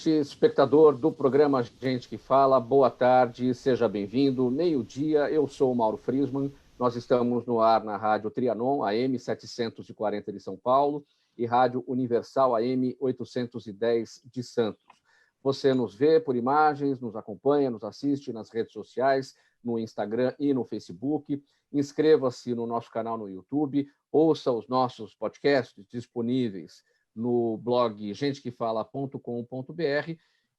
ouvinte, espectador do programa Gente que Fala, boa tarde, seja bem-vindo. Meio-dia, eu sou o Mauro Friesman, nós estamos no ar na Rádio Trianon, AM 740 de São Paulo, e Rádio Universal, AM 810 de Santos. Você nos vê por imagens, nos acompanha, nos assiste nas redes sociais, no Instagram e no Facebook. Inscreva-se no nosso canal no YouTube, ouça os nossos podcasts disponíveis no blog gentequefala.com.br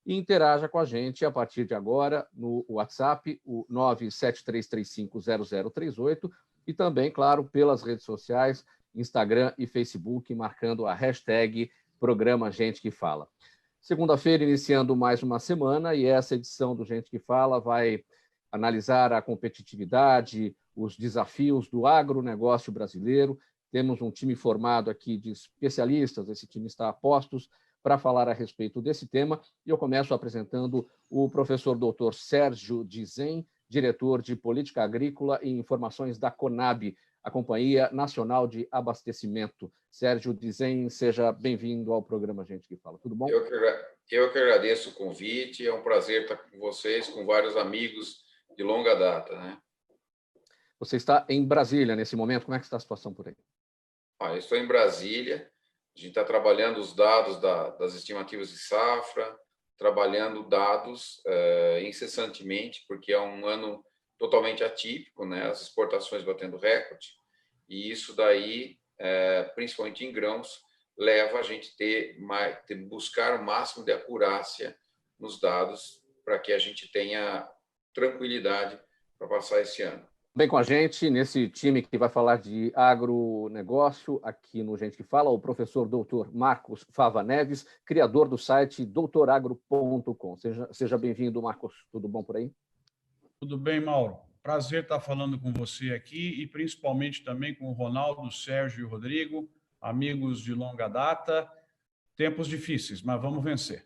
e interaja com a gente a partir de agora no WhatsApp, o 973350038, e também, claro, pelas redes sociais, Instagram e Facebook, marcando a hashtag Programa Gente que Fala. Segunda-feira, iniciando mais uma semana, e essa edição do Gente que Fala vai analisar a competitividade, os desafios do agronegócio brasileiro. Temos um time formado aqui de especialistas, esse time está a postos para falar a respeito desse tema, e eu começo apresentando o professor doutor Sérgio Dizem, diretor de Política Agrícola e Informações da CONAB, a Companhia Nacional de Abastecimento. Sérgio Dizem, seja bem-vindo ao programa Gente que Fala. Tudo bom? Eu que agradeço o convite, é um prazer estar com vocês, com vários amigos de longa data, né? Você está em Brasília nesse momento, como é que está a situação por aí? Eu estou em Brasília, a gente está trabalhando os dados das estimativas de safra, trabalhando dados incessantemente, porque é um ano totalmente atípico, né? As exportações batendo recorde, e isso daí, principalmente em grãos, leva a gente buscar o máximo de acurácia nos dados para que a gente tenha tranquilidade para passar esse ano. Bem com a gente, nesse time que vai falar de agronegócio, aqui no Gente que Fala, o professor doutor Marcos Fava Neves, criador do site doutoragro.com. Seja bem-vindo, Marcos. Tudo bom por aí? Tudo bem, Mauro. Prazer estar falando com você aqui e principalmente também com o Ronaldo, o Sérgio e o Rodrigo, amigos de longa data. Tempos difíceis, mas vamos vencer.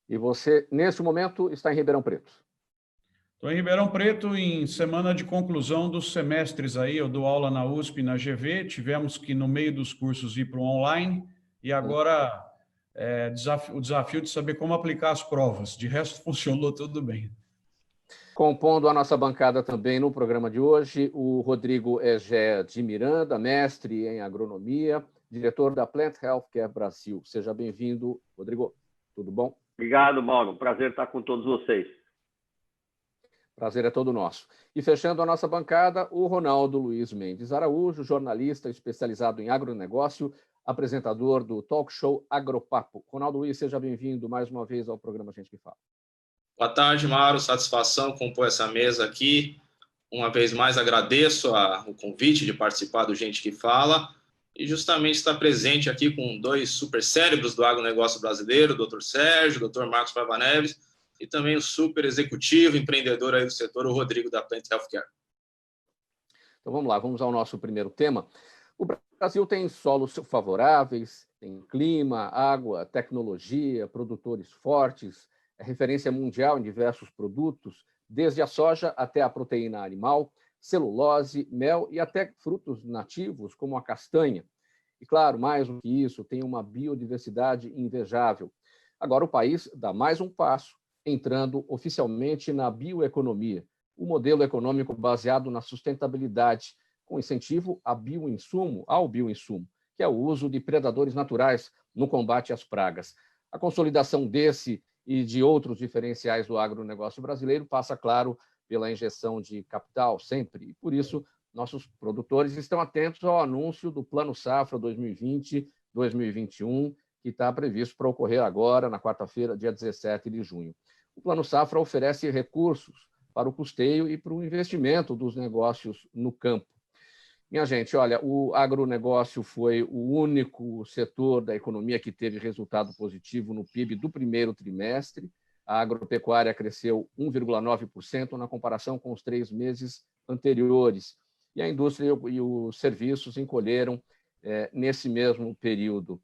E você, nesse momento, está em Ribeirão Preto? Estou em Ribeirão Preto em semana de conclusão dos semestres aí. Eu dou aula na USP e na GV. Tivemos que, no meio dos cursos, ir para o online. E agora o desafio de saber como aplicar as provas. De resto, funcionou tudo bem. Compondo a nossa bancada também no programa de hoje, o Rodrigo Egé de Miranda, mestre em agronomia, diretor da Plant Healthcare Brasil. Seja bem-vindo, Rodrigo. Tudo bom? Obrigado, Mauro. Prazer estar com todos vocês. Prazer é todo nosso. E fechando a nossa bancada, o Ronaldo Luiz Mendes Araújo, jornalista especializado em agronegócio, apresentador do talk show Agropapo. Ronaldo Luiz, seja bem-vindo mais uma vez ao programa Gente que Fala. Boa tarde, Mauro. Satisfação compor essa mesa aqui. Uma vez mais agradeço o convite de participar do Gente que Fala e justamente estar presente aqui com dois super cérebros do agronegócio brasileiro, o doutor Sérgio, o doutor Marcos Fava Neves, e também o super executivo, empreendedor aí do setor, o Rodrigo da Plant Healthcare. Então vamos lá, vamos ao nosso primeiro tema. O Brasil tem solos favoráveis, tem clima, água, tecnologia, produtores fortes, é referência mundial em diversos produtos, desde a soja até a proteína animal, celulose, mel e até frutos nativos, como a castanha. E, claro, mais do que isso, tem uma biodiversidade invejável. Agora o país dá mais um passo, entrando oficialmente na bioeconomia, o modelo econômico baseado na sustentabilidade, com incentivo ao bioinsumo, que é o uso de predadores naturais no combate às pragas. A consolidação desse e de outros diferenciais do agronegócio brasileiro passa, claro, pela injeção de capital, sempre. E, por isso, nossos produtores estão atentos ao anúncio do Plano Safra 2020-2021, que está previsto para ocorrer agora, na quarta-feira, dia 17 de junho. O Plano Safra oferece recursos para o custeio e para o investimento dos negócios no campo. Minha gente, olha, o agronegócio foi o único setor da economia que teve resultado positivo no PIB do primeiro trimestre. A agropecuária cresceu 1,9% na comparação com os 3 meses anteriores. E a indústria e os serviços encolheram nesse mesmo período.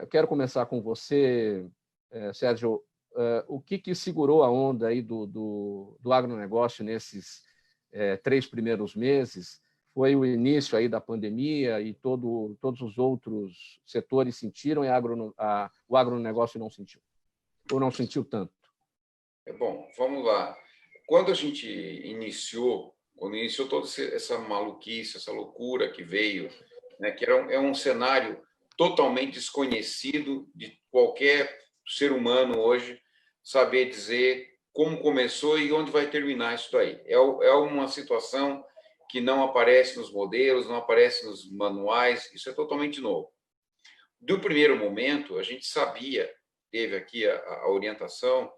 Eu quero começar com você, Sérgio. O que segurou a onda aí do agronegócio nesses 3 primeiros meses? foi o início aí da pandemia e todos os outros setores sentiram e o agronegócio não sentiu? Ou não sentiu tanto? Bom, vamos lá. Quando a gente iniciou toda essa maluquice, essa loucura que veio, né, que é um cenário totalmente desconhecido de qualquer ser humano hoje, saber dizer como começou e onde vai terminar isso daí. É uma situação que não aparece nos modelos, não aparece nos manuais, isso é totalmente novo. Do primeiro momento, a gente sabia, teve aqui a orientação,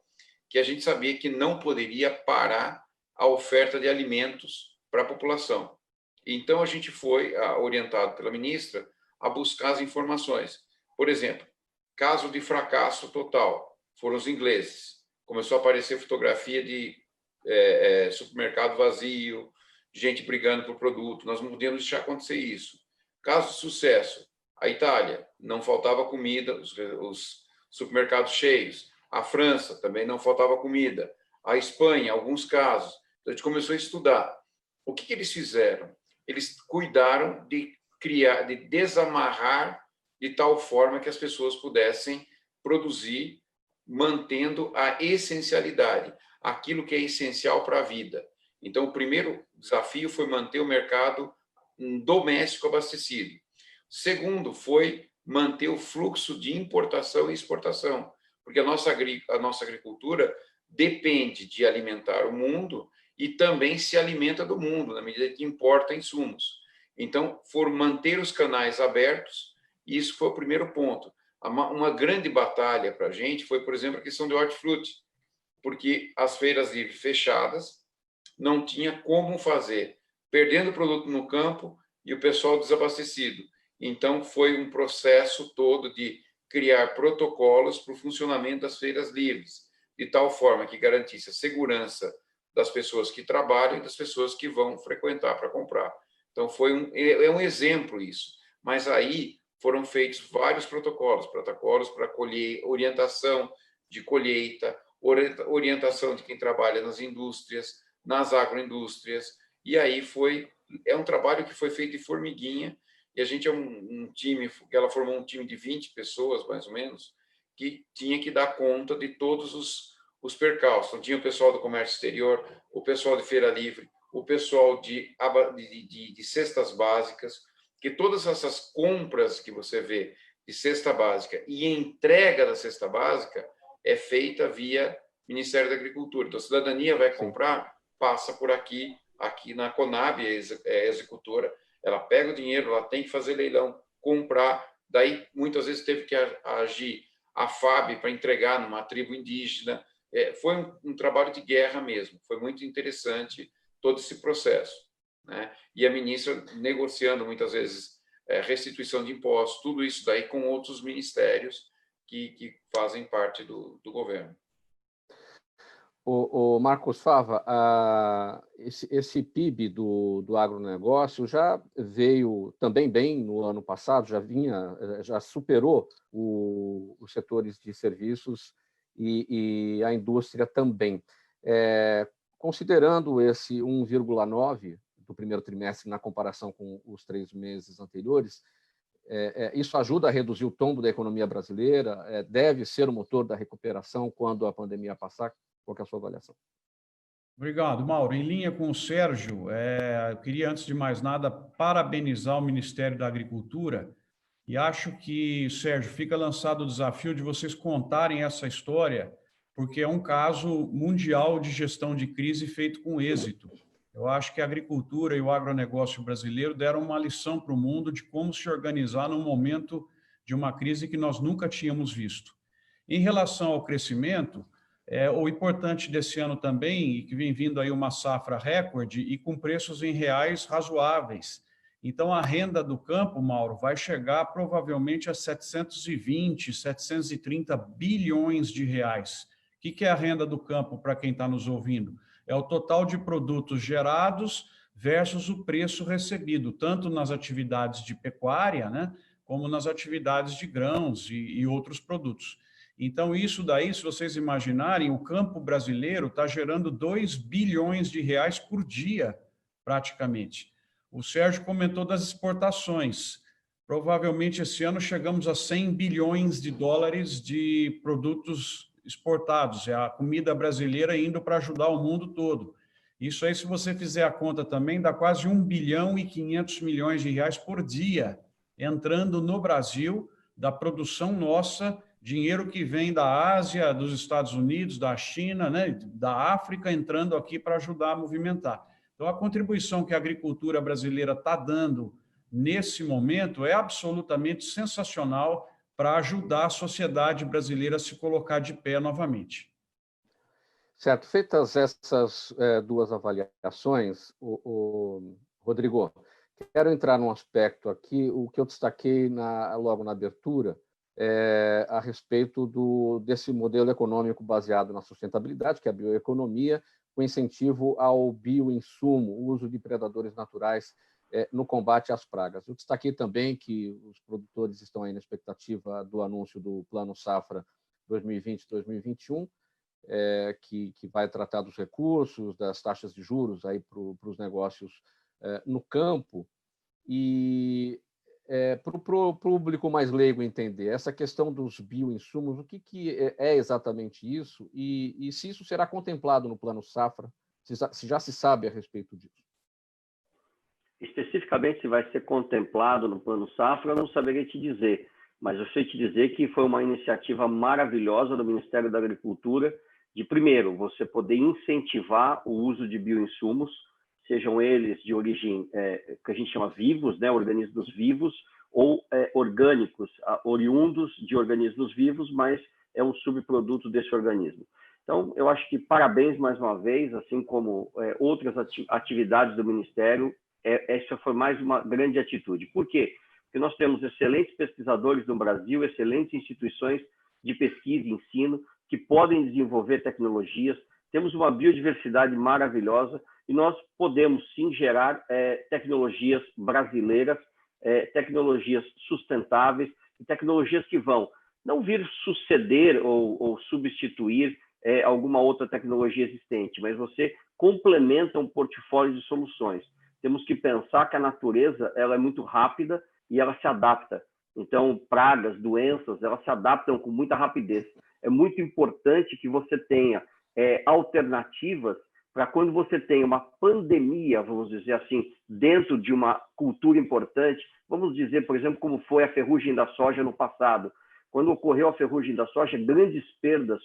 que a gente sabia que não poderia parar a oferta de alimentos para a população. Então, a gente foi orientado pela ministra a buscar as informações. Por exemplo, caso de fracasso total, foram os ingleses. Começou a aparecer fotografia de supermercado vazio, gente brigando por produto. Nós não podíamos deixar acontecer isso. Caso de sucesso, a Itália, não faltava comida, os supermercados cheios. A França, também não faltava comida. A Espanha, alguns casos. Então, a gente começou a estudar. O que eles fizeram? Eles cuidaram de criar, de desamarrar de tal forma que as pessoas pudessem produzir, mantendo a essencialidade, aquilo que é essencial para a vida. Então, o primeiro desafio foi manter o mercado doméstico abastecido. Segundo, foi manter o fluxo de importação e exportação, porque a nossa agricultura depende de alimentar o mundo e também se alimenta do mundo, na medida que importa insumos. Então, foram manter os canais abertos, e isso foi o primeiro ponto. Uma grande batalha para a gente foi, por exemplo, a questão do hortifruti, porque as feiras livres fechadas, não tinha como fazer, perdendo o produto no campo e o pessoal desabastecido. Então, foi um processo todo de criar protocolos para o funcionamento das feiras livres, de tal forma que garantisse a segurança das pessoas que trabalham e das pessoas que vão frequentar para comprar. Então, é um exemplo isso. Mas aí foram feitos vários protocolos para colher, orientação de colheita, orientação de quem trabalha nas indústrias, nas agroindústrias, e aí é um trabalho que foi feito de formiguinha, e a gente é um time, ela formou um time de 20 pessoas, mais ou menos, que tinha que dar conta de todos os percalços. Então, tinha o pessoal do comércio exterior, o pessoal de feira livre, o pessoal de cestas básicas, que todas essas compras que você vê de cesta básica e entrega da cesta básica é feita via Ministério da Agricultura. Então, a cidadania vai comprar, passa por aqui na Conab, é executora, ela pega o dinheiro, ela tem que fazer leilão, comprar, daí muitas vezes teve que agir a FAB para entregar numa tribo indígena. Foi um trabalho de guerra mesmo, foi muito interessante todo esse processo, né? E a ministra negociando muitas vezes restituição de impostos, tudo isso daí com outros ministérios que fazem parte do governo. O Marcos Fava, esse PIB do agronegócio já veio também bem no ano passado, já superou os setores de serviços e a indústria também. Considerando esse 1,9 do primeiro trimestre na comparação com os 3 meses anteriores, isso ajuda a reduzir o tombo da economia brasileira? Deve ser o motor da recuperação quando a pandemia passar? Qual que é a sua avaliação? Obrigado, Mauro. Em linha com o Sérgio, eu queria, antes de mais nada, parabenizar o Ministério da Agricultura e acho que, Sérgio, fica lançado o desafio de vocês contarem essa história, porque é um caso mundial de gestão de crise feito com êxito. Eu acho que a agricultura e o agronegócio brasileiro deram uma lição para o mundo de como se organizar num momento de uma crise que nós nunca tínhamos visto. Em relação ao crescimento, o importante desse ano também, e que vem vindo aí uma safra recorde e com preços em reais razoáveis. Então, a renda do campo, Mauro, vai chegar provavelmente a 720, 730 bilhões de reais. O que é a renda do campo para quem está nos ouvindo? É o total de produtos gerados versus o preço recebido, tanto nas atividades de pecuária, né, como nas atividades de grãos e outros produtos. Então, isso daí, se vocês imaginarem, o campo brasileiro está gerando 2 bilhões de reais por dia, praticamente. O Sérgio comentou das exportações. Provavelmente esse ano chegamos a 100 bilhões de dólares de produtos exportados. É a comida brasileira indo para ajudar o mundo todo. Isso aí, se você fizer a conta também, dá quase 1 bilhão e 500 milhões de reais por dia entrando no Brasil, da produção nossa, dinheiro que vem da Ásia, dos Estados Unidos, da China, né, da África, entrando aqui para ajudar a movimentar. Então, a contribuição que a agricultura brasileira está dando nesse momento é absolutamente sensacional para ajudar a sociedade brasileira a se colocar de pé novamente. Certo. Feitas essas duas avaliações, Rodrigo, quero entrar num aspecto aqui, o que eu destaquei logo na abertura, a respeito desse modelo econômico baseado na sustentabilidade, que é a bioeconomia, com incentivo ao bioinsumo, o uso de predadores naturais no combate às pragas. Eu destaquei também que os produtores estão aí na expectativa do anúncio do Plano Safra 2020-2021, que vai tratar dos recursos, das taxas de juros aí para os negócios no campo. E para o público mais leigo entender, essa questão dos bioinsumos, o que é exatamente isso e se isso será contemplado no Plano Safra, se já se sabe a respeito disso? Especificamente, se vai ser contemplado no Plano Safra, eu não saberia te dizer, mas eu sei te dizer que foi uma iniciativa maravilhosa do Ministério da Agricultura de, primeiro, você poder incentivar o uso de bioinsumos, sejam eles de origem que a gente chama vivos, né, organismos vivos, ou orgânicos, oriundos de organismos vivos, mas é um subproduto desse organismo. Então, eu acho que parabéns mais uma vez, assim como outras atividades do Ministério, essa foi mais uma grande atitude. Por quê? Porque nós temos excelentes pesquisadores no Brasil, excelentes instituições de pesquisa e ensino que podem desenvolver tecnologias, temos uma biodiversidade maravilhosa e nós podemos, sim, gerar tecnologias brasileiras, tecnologias sustentáveis e tecnologias que vão não vir suceder ou substituir alguma outra tecnologia existente, mas você complementa um portfólio de soluções. Temos que pensar que a natureza ela é muito rápida e ela se adapta. Então, pragas, doenças, elas se adaptam com muita rapidez. É muito importante que você tenha alternativas para quando você tem uma pandemia, vamos dizer assim, dentro de uma cultura importante, vamos dizer, por exemplo, como foi a ferrugem da soja no passado. Quando ocorreu a ferrugem da soja, grandes perdas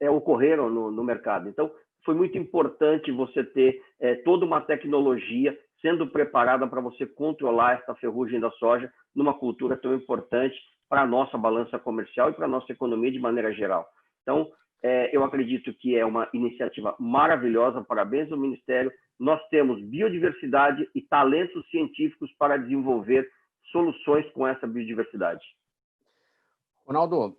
ocorreram no mercado. Então, foi muito importante você ter toda uma tecnologia sendo preparada para você controlar essa ferrugem da soja numa cultura tão importante para a nossa balança comercial e para a nossa economia de maneira geral. Então, eu acredito que é uma iniciativa maravilhosa, parabéns ao Ministério. Nós temos biodiversidade e talentos científicos para desenvolver soluções com essa biodiversidade. Ronaldo,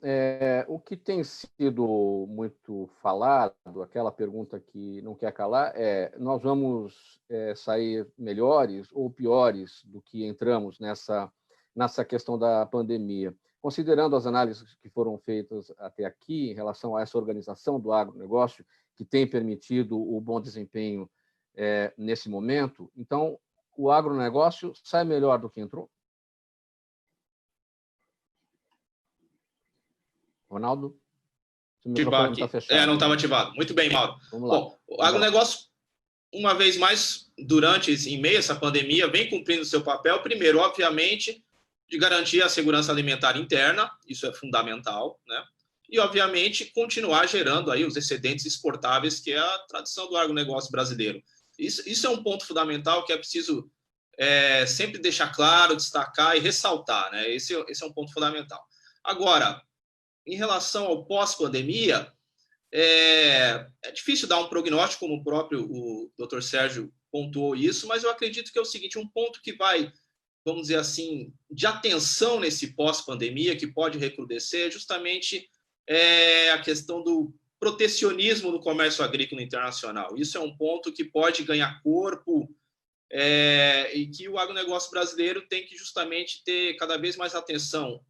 o que tem sido muito falado, aquela pergunta que não quer calar, nós vamos sair melhores ou piores do que entramos nessa questão da pandemia? Considerando as análises que foram feitas até aqui em relação a essa organização do agronegócio, que tem permitido o bom desempenho nesse momento, então o agronegócio sai melhor do que entrou? Ronaldo? O microfone está fechado. Não estava ativado. Muito bem, Mauro. Bom, o agronegócio, uma vez mais, em meio a essa pandemia, vem cumprindo seu papel, primeiro, obviamente, de garantir a segurança alimentar interna, isso é fundamental, né? E, obviamente, continuar gerando aí os excedentes exportáveis, que é a tradição do agronegócio brasileiro. Isso é um ponto fundamental que é preciso sempre deixar claro, destacar e ressaltar, né? Esse é um ponto fundamental. Agora, em relação ao pós-pandemia, é difícil dar um prognóstico, como o Dr. Sérgio pontuou isso, mas eu acredito que é o seguinte, um ponto que vai, vamos dizer assim, de atenção nesse pós-pandemia, que pode recrudescer, é justamente a questão do protecionismo no comércio agrícola internacional. Isso é um ponto que pode ganhar corpo e que o agronegócio brasileiro tem que justamente ter cada vez mais atenção.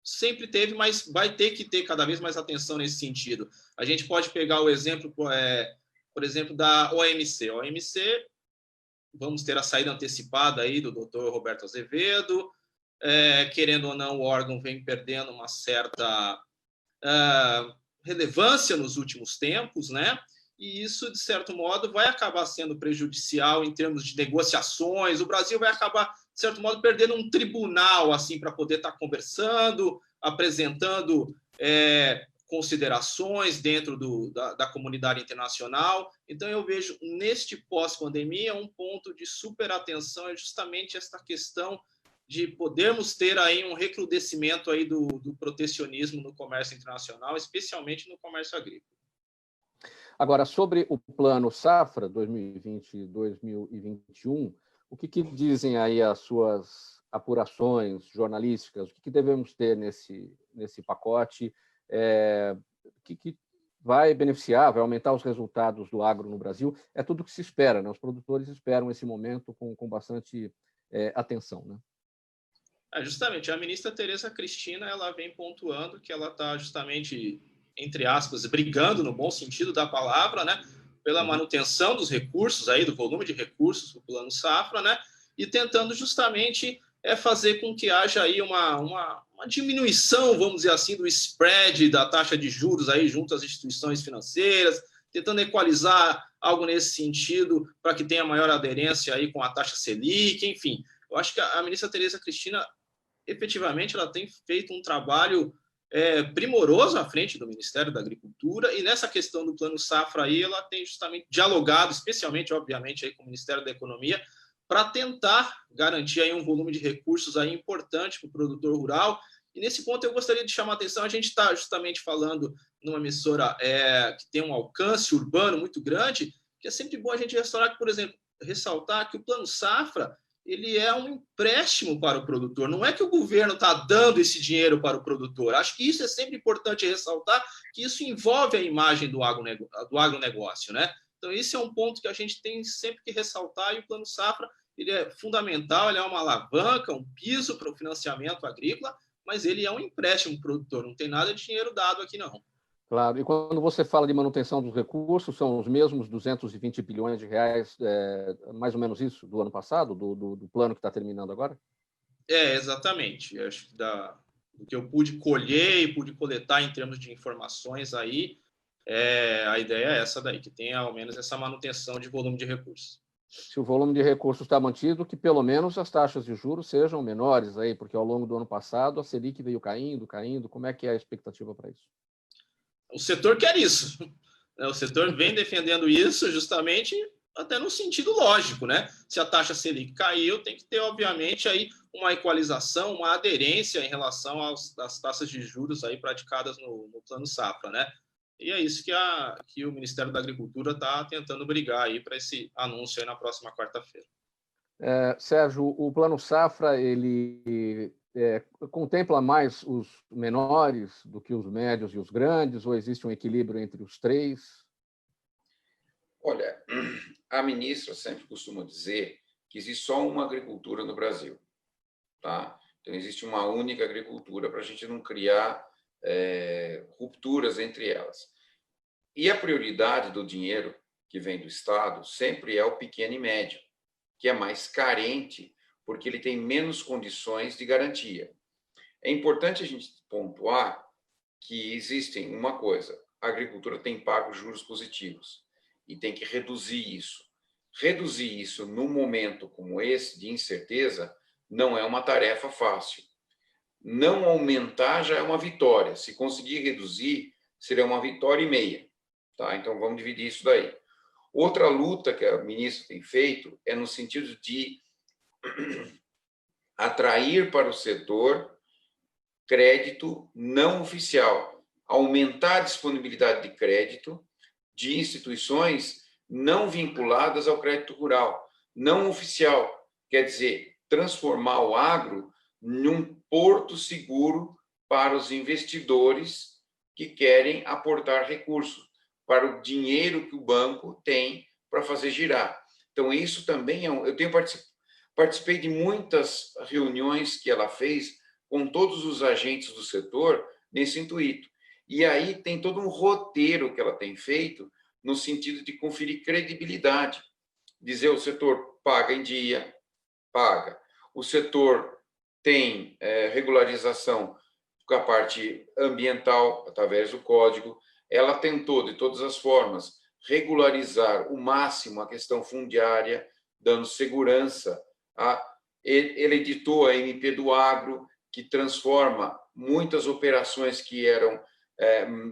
Sempre teve, mas vai ter que ter cada vez mais atenção nesse sentido. A gente pode pegar o exemplo, por exemplo, da OMC. A OMC vamos ter a saída antecipada aí do doutor Roberto Azevedo, querendo ou não, o órgão vem perdendo uma certa relevância nos últimos tempos, né? E isso, de certo modo, vai acabar sendo prejudicial em termos de negociações. O Brasil vai acabar, de certo modo, perdendo um tribunal assim para poder estar conversando, apresentando considerações dentro da comunidade internacional. Então, eu vejo neste pós-pandemia um ponto de super atenção é justamente esta questão de podermos ter aí um recrudescimento aí do protecionismo no comércio internacional, especialmente no comércio agrícola. Agora, sobre o Plano Safra 2020-2021, o que dizem aí as suas apurações jornalísticas? O que devemos ter nesse pacote? Que vai beneficiar, vai aumentar os resultados do agro no Brasil? É tudo o que se espera, né? Os produtores esperam esse momento com bastante atenção, né? Justamente, a ministra Tereza Cristina, ela vem pontuando que ela está justamente, entre aspas, brigando, no bom sentido da palavra, né, pela manutenção dos recursos, aí, do volume de recursos do Plano Safra, né, e tentando justamente fazer com que haja aí uma diminuição, vamos dizer assim, do spread da taxa de juros aí junto às instituições financeiras, tentando equalizar algo nesse sentido para que tenha maior aderência aí com a taxa Selic, enfim. Eu acho que a ministra Tereza Cristina, efetivamente, ela tem feito um trabalho primoroso à frente do Ministério da Agricultura, e nessa questão do Plano Safra aí, ela tem justamente dialogado, especialmente, obviamente, aí com o Ministério da Economia, para tentar garantir aí um volume de recursos aí importante para o produtor rural. E nesse ponto eu gostaria de chamar a atenção, a gente está justamente falando numa emissora que tem um alcance urbano muito grande, que é sempre bom a gente ressaltar que o Plano Safra ele é um empréstimo para o produtor. Não é que o governo está dando esse dinheiro para o produtor. Acho que isso é sempre importante ressaltar, que isso envolve a imagem do agronegócio, né? Então, esse é um ponto que a gente tem sempre que ressaltar, e o Plano Safra ele é fundamental, ele é uma alavanca, um piso para o financiamento agrícola, mas ele é um empréstimo para o produtor, não tem nada de dinheiro dado aqui, não. Claro, e quando você fala de manutenção dos recursos, são os mesmos 220 bilhões de reais, mais ou menos isso, do ano passado, do plano que está terminando agora? Exatamente. Eu acho que do que eu pude colher e pude coletar em termos de informações aí, a ideia é essa daí, que tenha ao menos essa manutenção de volume de recursos. Se o volume de recursos está mantido, que pelo menos as taxas de juros sejam menores aí, porque ao longo do ano passado a Selic veio caindo. Como é que é a expectativa para isso? O setor quer isso. O setor vem defendendo isso justamente até no sentido lógico, né? Se a taxa Selic caiu, tem que ter, obviamente, aí uma equalização, uma aderência em relação às taxas de juros aí praticadas no Plano Safra, né? E é isso que o Ministério da Agricultura está tentando brigar aí para esse anúncio aí na próxima quarta-feira. Sérgio, o Plano Safra, ele contempla mais os menores do que os médios e os grandes, ou existe um equilíbrio entre os três? Olha, a ministra sempre costuma dizer que existe só uma agricultura no Brasil, tá? Então, existe uma única agricultura para a gente não criar rupturas entre elas. E a prioridade do dinheiro que vem do Estado sempre é o pequeno e médio, que é mais carente, porque ele tem menos condições de garantia. É importante a gente pontuar que existem uma coisa: a agricultura tem pago juros positivos e tem que reduzir isso. Reduzir isso num momento como esse, de incerteza, não é uma tarefa fácil. Não aumentar já é uma vitória. Se conseguir reduzir, seria uma vitória e meia. Tá? Então, vamos dividir isso daí. Outra luta que a ministra tem feito é no sentido de atrair para o setor crédito não oficial, aumentar a disponibilidade de crédito de instituições não vinculadas ao crédito rural, não oficial, quer dizer, transformar o agro num porto seguro para os investidores que querem aportar recursos, para o dinheiro que o banco tem para fazer girar. Então, isso também eu participei de muitas reuniões que ela fez com todos os agentes do setor nesse intuito. E aí tem todo um roteiro que ela tem feito no sentido de conferir credibilidade. dizer o setor paga em dia, paga. O setor tem regularização com a parte ambiental, através do código. Ela tentou, de todas as formas, regularizar o máximo a questão fundiária, dando segurança. Ele editou a MP do Agro, que transforma muitas operações que eram,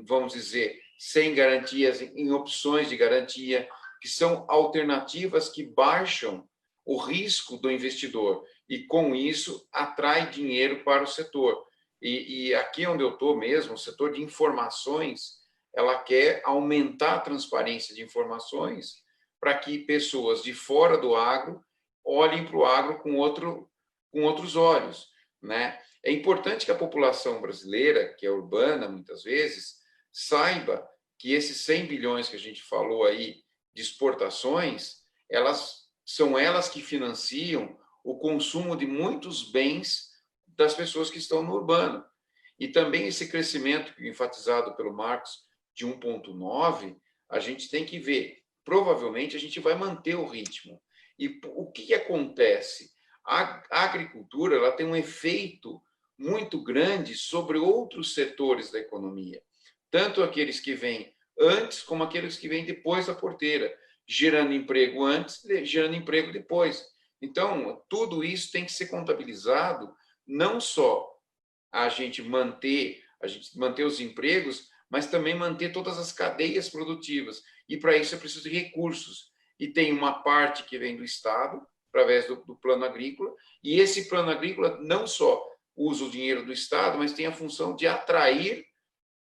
vamos dizer, sem garantias, em opções de garantia, que são alternativas que baixam o risco do investidor e, com isso, atrai dinheiro para o setor. E aqui onde eu estou mesmo, o setor de informações, ela quer aumentar a transparência de informações para que pessoas de fora do agro olhem para o agro com outros olhos, né? É importante que a população brasileira, que é urbana muitas vezes, saiba que esses 100 bilhões que a gente falou aí de exportações, são elas que financiam o consumo de muitos bens das pessoas que estão no urbano. E também esse crescimento enfatizado pelo Marcos de 1,9, a gente tem que ver. Provavelmente a gente vai manter o ritmo. E o que acontece? A agricultura ela tem um efeito muito grande sobre outros setores da economia, tanto aqueles que vêm antes como aqueles que vêm depois da porteira, gerando emprego antes, gerando emprego depois. Então, tudo isso tem que ser contabilizado, não só a gente manter os empregos, mas também manter todas as cadeias produtivas. E para isso é preciso de recursos. E tem uma parte que vem do Estado, através do plano agrícola, e esse plano agrícola não só usa o dinheiro do Estado, mas tem a função de atrair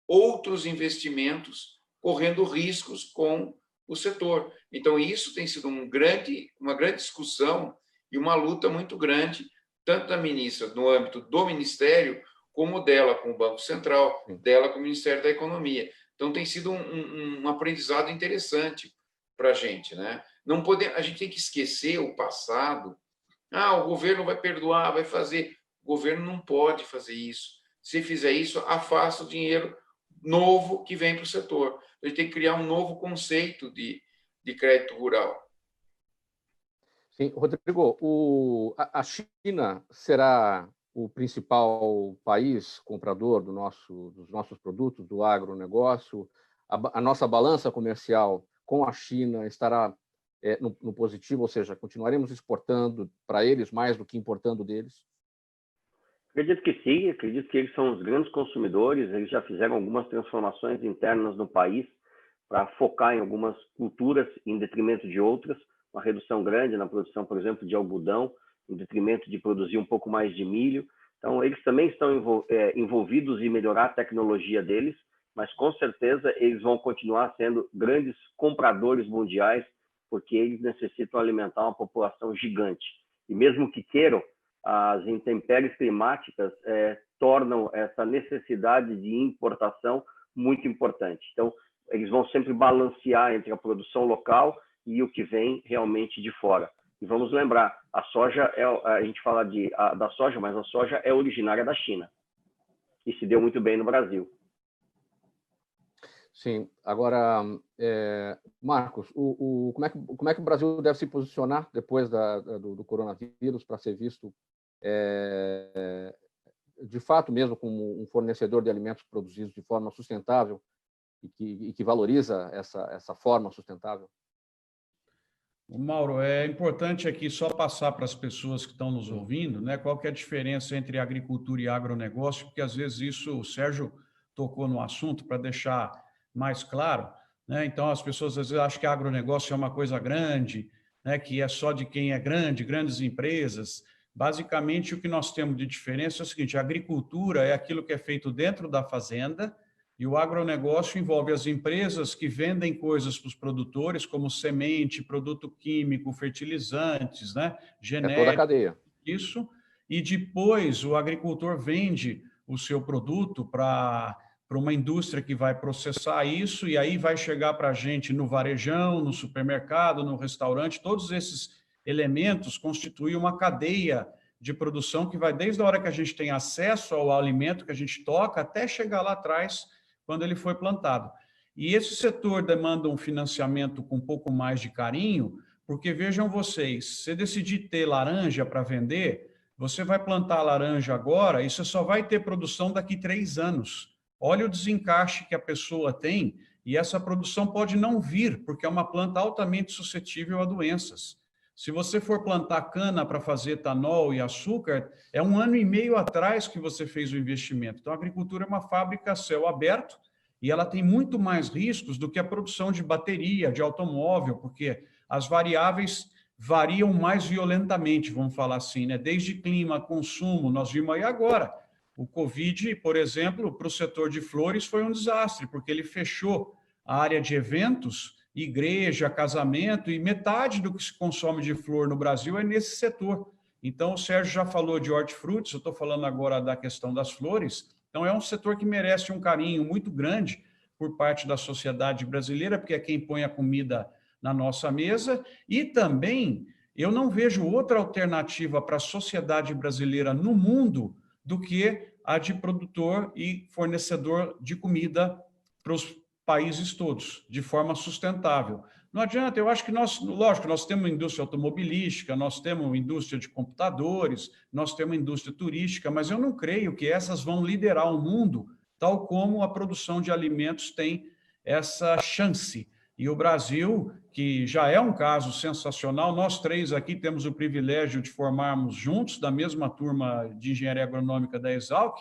outros investimentos, correndo riscos com o setor. Então, isso tem sido uma grande discussão e uma luta muito grande, tanto da ministra no âmbito do Ministério, como dela com o Banco Central, dela com o Ministério da Economia. Então, tem sido um aprendizado interessante para a gente, né? A gente tem que esquecer o passado. O governo vai perdoar, vai fazer. O governo não pode fazer isso. Se fizer isso, afasta o dinheiro novo que vem para o setor. A gente tem que criar um novo conceito de crédito rural. Sim, Rodrigo, a China será o principal país comprador dos nossos produtos, do agronegócio? A nossa balança comercial com a China estará no positivo, ou seja, continuaremos exportando para eles mais do que importando deles? Acredito que sim, acredito que eles são os grandes consumidores, eles já fizeram algumas transformações internas no país para focar em algumas culturas em detrimento de outras, uma redução grande na produção, por exemplo, de algodão, em detrimento de produzir um pouco mais de milho. Então, eles também estão envolvidos em melhorar a tecnologia deles, mas com certeza eles vão continuar sendo grandes compradores mundiais, porque eles necessitam alimentar uma população gigante. E mesmo que queiram, as intempéries climáticas tornam essa necessidade de importação muito importante. Então, eles vão sempre balancear entre a produção local e o que vem realmente de fora. E vamos lembrar, a soja, a gente fala da soja, mas a soja é originária da China e se deu muito bem no Brasil. Sim. Agora, Marcos, como é que o Brasil deve se posicionar depois do coronavírus para ser visto de fato mesmo como um fornecedor de alimentos produzidos de forma sustentável e que valoriza essa forma sustentável? Mauro, é importante aqui só passar para as pessoas que estão nos ouvindo, né, qual que é a diferença entre agricultura e agronegócio, porque às vezes isso, o Sérgio tocou no assunto para deixar mais claro, né? Então as pessoas às vezes acham que agronegócio é uma coisa grande, né, que é só de quem é grande, grandes empresas. Basicamente, o que nós temos de diferença é o seguinte: a agricultura é aquilo que é feito dentro da fazenda, e o agronegócio envolve as empresas que vendem coisas para os produtores, como semente, produto químico, fertilizantes, né? Genética. Toda a cadeia. Isso. E depois o agricultor vende o seu produto para uma indústria que vai processar isso, e aí vai chegar para a gente no varejão, no supermercado, no restaurante. Todos esses elementos constituem uma cadeia de produção que vai desde a hora que a gente tem acesso ao alimento que a gente toca até chegar lá atrás, quando ele foi plantado. E esse setor demanda um financiamento com um pouco mais de carinho, porque vejam vocês, se decidir ter laranja para vender, você vai plantar laranja agora e você só vai ter produção daqui 3 anos. Olha o desencaixe que a pessoa tem, e essa produção pode não vir, porque é uma planta altamente suscetível a doenças. Se você for plantar cana para fazer etanol e açúcar, é 1 ano e meio atrás que você fez o investimento. Então, a agricultura é uma fábrica a céu aberto e ela tem muito mais riscos do que a produção de bateria, de automóvel, porque as variáveis variam mais violentamente, vamos falar assim, né? Desde clima, consumo, nós vimos aí agora. O Covid, por exemplo, para o setor de flores foi um desastre, porque ele fechou a área de eventos, igreja, casamento, e metade do que se consome de flor no Brasil é nesse setor. Então, o Sérgio já falou de hortifrutis, eu estou falando agora da questão das flores. Então, é um setor que merece um carinho muito grande por parte da sociedade brasileira, porque é quem põe a comida na nossa mesa, e também eu não vejo outra alternativa para a sociedade brasileira no mundo do que a de produtor e fornecedor de comida para os países todos, de forma sustentável. Não adianta, eu acho que lógico, nós temos indústria automobilística, nós temos indústria de computadores, nós temos indústria turística, mas eu não creio que essas vão liderar o mundo, tal como a produção de alimentos tem essa chance. E o Brasil, que já é um caso sensacional, nós 3 aqui temos o privilégio de formarmos juntos, da mesma turma de engenharia agronômica da Exalc,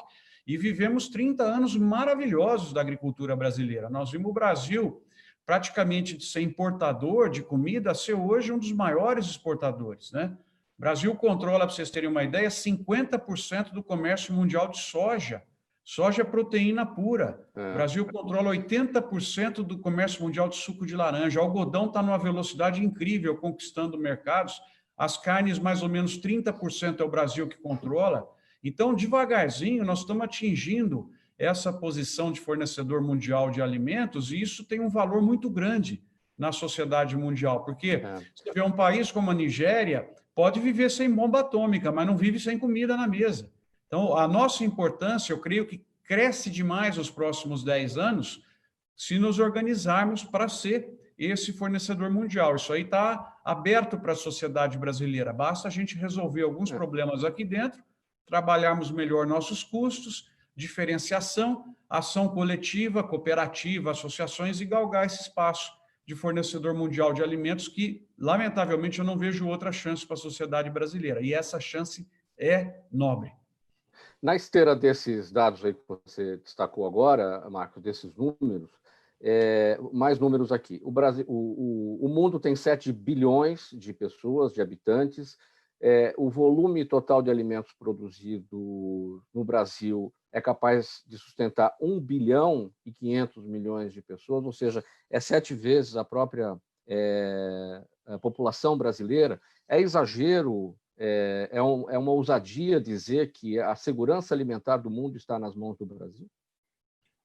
e vivemos 30 anos maravilhosos da agricultura brasileira. Nós vimos o Brasil, praticamente de ser importador de comida, a ser hoje um dos maiores exportadores, né? O Brasil controla, para vocês terem uma ideia, 50% do comércio mundial de soja. Soja é proteína pura. O Brasil controla 80% do comércio mundial de suco de laranja. O algodão está numa velocidade incrível, conquistando mercados. As carnes, mais ou menos 30% é o Brasil que controla. Então, devagarzinho, nós estamos atingindo essa posição de fornecedor mundial de alimentos, e isso tem um valor muito grande na sociedade mundial, porque você vê um país como a Nigéria, pode viver sem bomba atômica, mas não vive sem comida na mesa. Então, a nossa importância, eu creio que cresce demais nos próximos 10 anos, se nos organizarmos para ser esse fornecedor mundial. Isso aí está aberto para a sociedade brasileira. Basta a gente resolver alguns problemas aqui dentro, trabalharmos melhor nossos custos, diferenciação, ação coletiva, cooperativa, associações, e galgar esse espaço de fornecedor mundial de alimentos que, lamentavelmente, eu não vejo outra chance para a sociedade brasileira. E essa chance é nobre. Na esteira desses dados aí que você destacou agora, Marcos, desses números, mais números aqui. O mundo tem 7 bilhões de pessoas, de habitantes. O volume total de alimentos produzido no Brasil é capaz de sustentar 1 bilhão e 500 milhões de pessoas, ou seja, é 7 vezes a própria a população brasileira. É exagero, é uma ousadia dizer que a segurança alimentar do mundo está nas mãos do Brasil?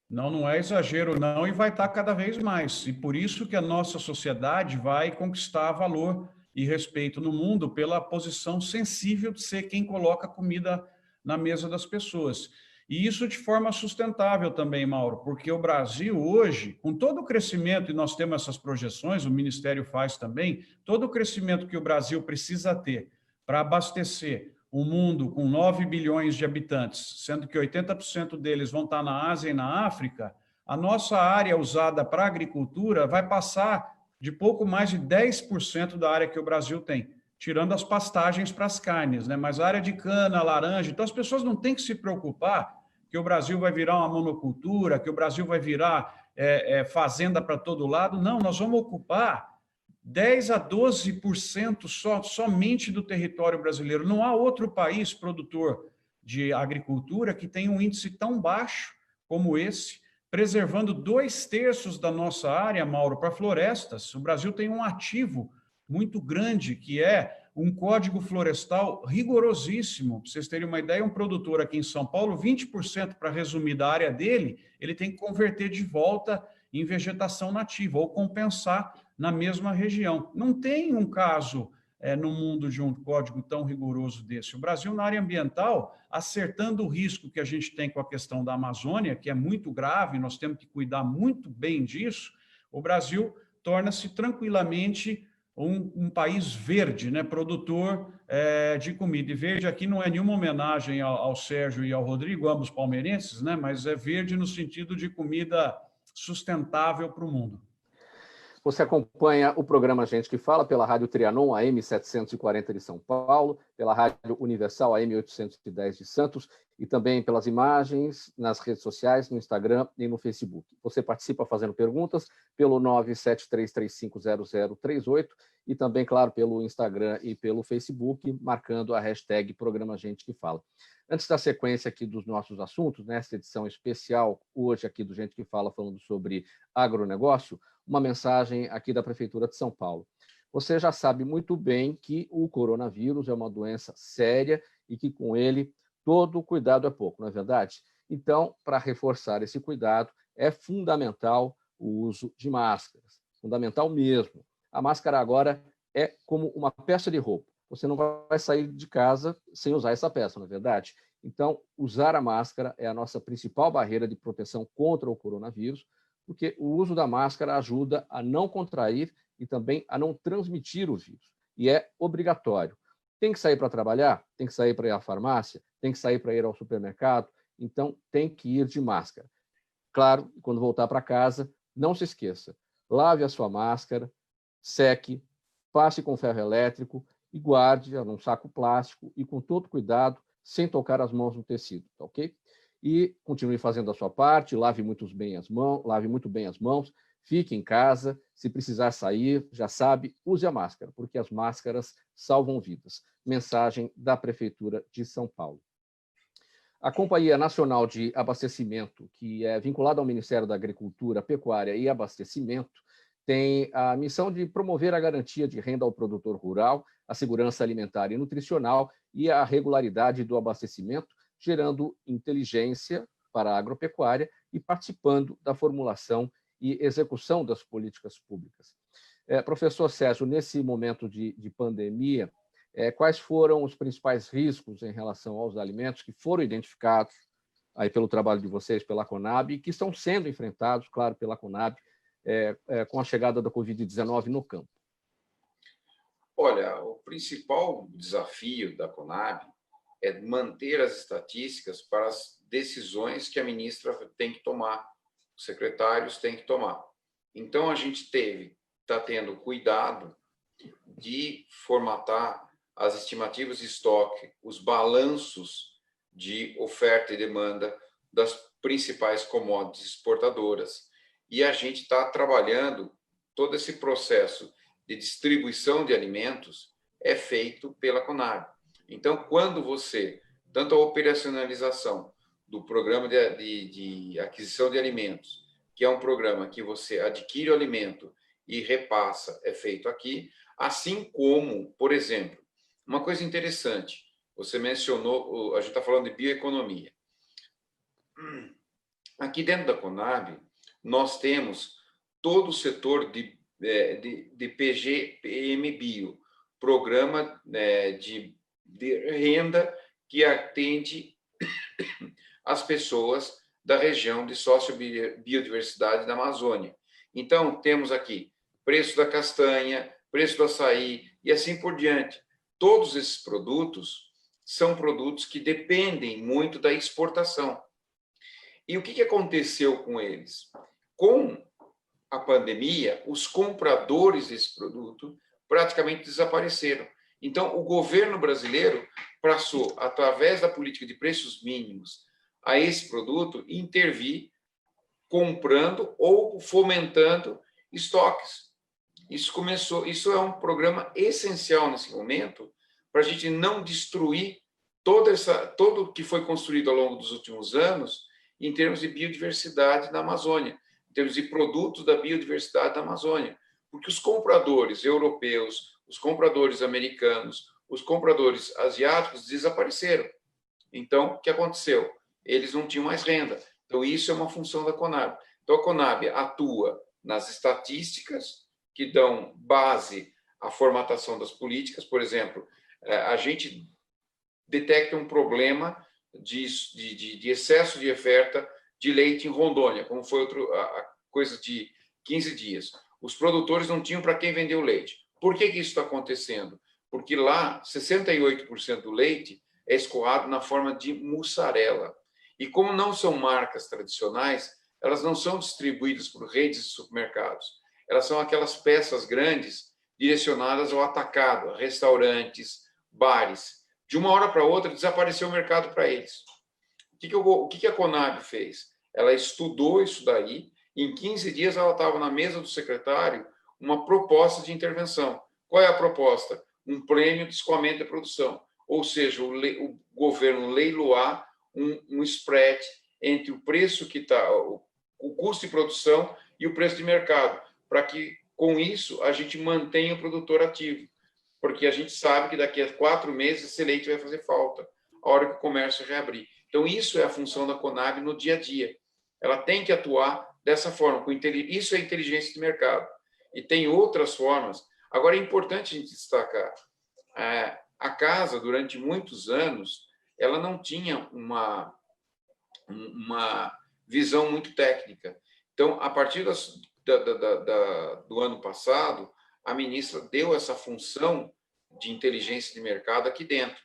Não é exagero, não, e vai estar cada vez mais. E por isso que a nossa sociedade vai conquistar valor e respeito no mundo pela posição sensível de ser quem coloca comida na mesa das pessoas. E isso de forma sustentável também, Mauro, porque o Brasil hoje, com todo o crescimento, e nós temos essas projeções, o Ministério faz também, todo o crescimento que o Brasil precisa ter para abastecer um mundo com 9 bilhões de habitantes, sendo que 80% deles vão estar na Ásia e na África, a nossa área usada para a agricultura vai passar de pouco mais de 10% da área que o Brasil tem, tirando as pastagens para as carnes, né? Mas a área de cana, laranja, então as pessoas não têm que se preocupar que o Brasil vai virar uma monocultura, que o Brasil vai virar fazenda para todo lado. Não, nós vamos ocupar 10 a 12% somente do território brasileiro. Não há outro país produtor de agricultura que tenha um índice tão baixo como esse, preservando 2/3 da nossa área, Mauro, para florestas. O Brasil tem um ativo muito grande, que é um código florestal rigorosíssimo. Para vocês terem uma ideia, um produtor aqui em São Paulo, 20%, para resumir, da área dele, ele tem que converter de volta em vegetação nativa ou compensar na mesma região. Não tem um caso no mundo de um código tão rigoroso desse. O Brasil, na área ambiental, acertando o risco que a gente tem com a questão da Amazônia, que é muito grave, nós temos que cuidar muito bem disso, o Brasil torna-se tranquilamente um país verde, né, produtor de comida. E verde aqui não é nenhuma homenagem ao Sérgio e ao Rodrigo, ambos palmeirenses, né, mas é verde no sentido de comida sustentável para o mundo. Você acompanha o programa Gente que Fala pela Rádio Trianon, AM 740 de São Paulo, pela Rádio Universal, AM 810 de Santos, e também pelas imagens nas redes sociais, no Instagram e no Facebook. Você participa fazendo perguntas pelo 973350038 e também, claro, pelo Instagram e pelo Facebook, marcando a hashtag Programa Gente que Fala. Antes da sequência aqui dos nossos assuntos, nessa edição especial, hoje aqui do Gente que Fala, falando sobre agronegócio, uma mensagem aqui da Prefeitura de São Paulo. Você já sabe muito bem que o coronavírus é uma doença séria e que com ele todo cuidado é pouco, não é verdade? Então, para reforçar esse cuidado, é fundamental o uso de máscaras, fundamental mesmo. A máscara agora é como uma peça de roupa. Você não vai sair de casa sem usar essa peça, não é verdade? Então, usar a máscara é a nossa principal barreira de proteção contra o coronavírus, porque o uso da máscara ajuda a não contrair e também a não transmitir o vírus. E é obrigatório. Tem que sair para trabalhar? Tem que sair para ir à farmácia? Tem que sair para ir ao supermercado? Então, tem que ir de máscara. Claro, quando voltar para casa, não se esqueça. Lave a sua máscara, seque, passe com ferro elétrico e guarde-a num saco plástico e com todo cuidado, sem tocar as mãos no tecido, tá ok? E continue fazendo a sua parte, lave muito bem as mãos, fique em casa, se precisar sair, já sabe, use a máscara, porque as máscaras salvam vidas. Mensagem da Prefeitura de São Paulo. A Companhia Nacional de Abastecimento, que é vinculada ao Ministério da Agricultura, Pecuária e Abastecimento, tem a missão de promover a garantia de renda ao produtor rural, a segurança alimentar e nutricional e a regularidade do abastecimento, gerando inteligência para a agropecuária e participando da formulação e execução das políticas públicas. Professor Sérgio, nesse momento de pandemia, quais foram os principais riscos em relação aos alimentos que foram identificados aí pelo trabalho de vocês, pela Conab, e que estão sendo enfrentados, claro, pela Conab, com a chegada da Covid-19 no campo? Olha, o principal desafio da Conab é manter as estatísticas para as decisões que a ministra tem que tomar, os secretários têm que tomar. Então, a gente está tendo cuidado de formatar as estimativas de estoque, os balanços de oferta e demanda das principais commodities exportadoras. E a gente está trabalhando, todo esse processo de distribuição de alimentos é feito pela Conab. Então, quando tanto a operacionalização do programa de aquisição de alimentos, que é um programa que você adquire o alimento e repassa, é feito aqui, assim como, por exemplo, uma coisa interessante, você mencionou, a gente está falando de bioeconomia. Aqui dentro da Conab, nós temos todo o setor de PG-PM Bio, programa de renda que atende as pessoas da região de sociobiodiversidade da Amazônia. Então, temos aqui preço da castanha, preço do açaí e assim por diante. Todos esses produtos são produtos que dependem muito da exportação. E o que aconteceu com eles? Com a pandemia, os compradores desse produto praticamente desapareceram. Então, o governo brasileiro passou, através da política de preços mínimos, a esse produto intervir comprando ou fomentando estoques. Isso é um programa essencial nesse momento para a gente não destruir todo o que foi construído ao longo dos últimos anos em termos de biodiversidade na Amazônia, em termos de produtos da biodiversidade da Amazônia. Porque os compradores europeus, os compradores americanos, os compradores asiáticos desapareceram. Então, o que aconteceu? Eles não tinham mais renda. Então, isso é uma função da Conab. Então, a Conab atua nas estatísticas que dão base à formatação das políticas. Por exemplo, a gente detecta um problema de excesso de oferta de leite em Rondônia, como foi coisa de 15 dias. Os produtores não tinham para quem vender o leite. Por que isso está acontecendo? Porque lá, 68% do leite é escoado na forma de mussarela. E como não são marcas tradicionais, elas não são distribuídas por redes de supermercados. Elas são aquelas peças grandes direcionadas ao atacado, a restaurantes, bares. De uma hora para outra, desapareceu o mercado para eles. O que a Conab fez? Ela estudou isso daí, e em 15 dias ela estava na mesa do secretário uma proposta de intervenção. Qual é a proposta? Um prêmio de escoamento de produção, ou seja, o governo leiloar um spread entre o preço que está, o custo de produção e o preço de mercado, para que, com isso, a gente mantenha o produtor ativo, porque a gente sabe que daqui a 4 meses esse leite vai fazer falta, a hora que o comércio reabrir. Então, isso é a função da Conab no dia a dia. Ela tem que atuar dessa forma, isso é inteligência de mercado. E tem outras formas. Agora, é importante a gente destacar, a casa, durante muitos anos, ela não tinha uma visão muito técnica. Então, a partir do ano passado, a ministra deu essa função de inteligência de mercado aqui dentro.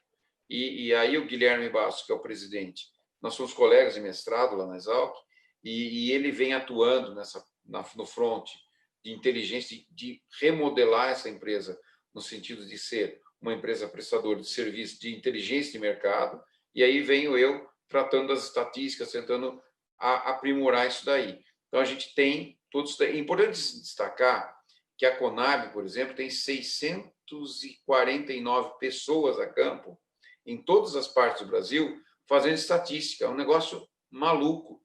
E aí o Guilherme Bastos, que é o presidente, nós somos colegas de mestrado lá na Exalc, e ele vem atuando no front de inteligência, de remodelar essa empresa no sentido de ser uma empresa prestadora de serviço de inteligência de mercado, e aí venho eu tratando das estatísticas, tentando aprimorar isso daí. Então, a gente tem todos... É importante destacar que a Conab, por exemplo, tem 649 pessoas a campo, em todas as partes do Brasil, fazendo estatística. É um negócio maluco,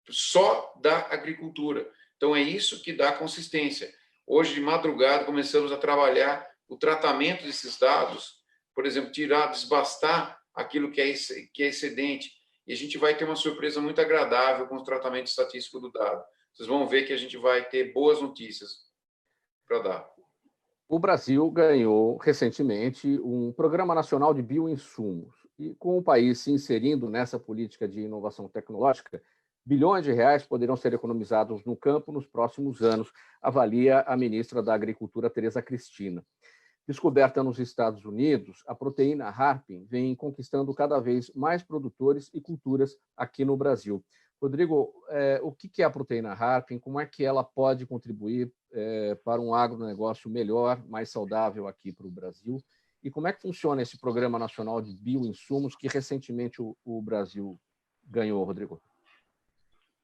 só da agricultura. Então, é isso que dá consistência. Hoje, de madrugada, começamos a trabalhar o tratamento desses dados, por exemplo, desbastar aquilo que é excedente, e a gente vai ter uma surpresa muito agradável com o tratamento estatístico do dado. Vocês vão ver que a gente vai ter boas notícias para dar. O Brasil ganhou recentemente um Programa Nacional de Bioinsumos, e com o país se inserindo nessa política de inovação tecnológica, bilhões de reais poderão ser economizados no campo nos próximos anos, avalia a ministra da Agricultura, Tereza Cristina. Descoberta nos Estados Unidos, a proteína Harpin vem conquistando cada vez mais produtores e culturas aqui no Brasil. Rodrigo, o que é a proteína Harpin? Como é que ela pode contribuir para um agronegócio melhor, mais saudável aqui para o Brasil? E como é que funciona esse Programa Nacional de Bioinsumos que recentemente o Brasil ganhou, Rodrigo?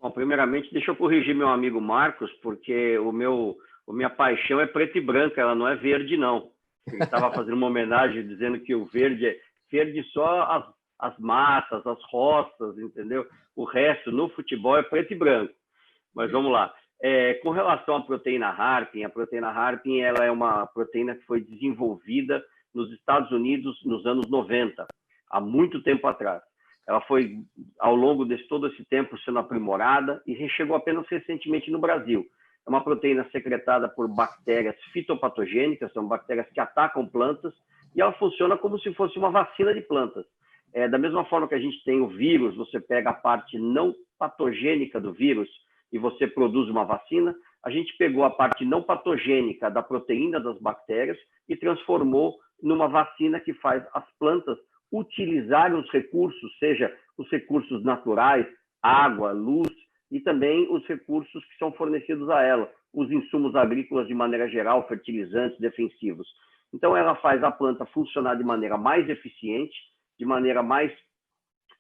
Bom, primeiramente, deixa eu corrigir meu amigo Marcos, porque a minha paixão é preta e branca, ela não é verde, não. Ele estava fazendo uma homenagem dizendo que o verde é verde só as matas, as roças, entendeu? O resto, no futebol, é preto e branco. Mas vamos lá. Com relação à proteína Harpin, a proteína Harpin ela é uma proteína que foi desenvolvida nos Estados Unidos nos anos 90, há muito tempo atrás. Ela foi, ao longo de todo esse tempo, sendo aprimorada e chegou apenas recentemente no Brasil. É uma proteína secretada por bactérias fitopatogênicas, são bactérias que atacam plantas, e ela funciona como se fosse uma vacina de plantas. Da mesma forma que a gente tem o vírus, você pega a parte não patogênica do vírus e você produz uma vacina, a gente pegou a parte não patogênica da proteína das bactérias e transformou numa vacina que faz as plantas utilizarem os recursos, seja os recursos naturais, água, luz, e também os recursos que são fornecidos a ela, os insumos agrícolas de maneira geral, fertilizantes, defensivos. Então, ela faz a planta funcionar de maneira mais eficiente, de maneira mais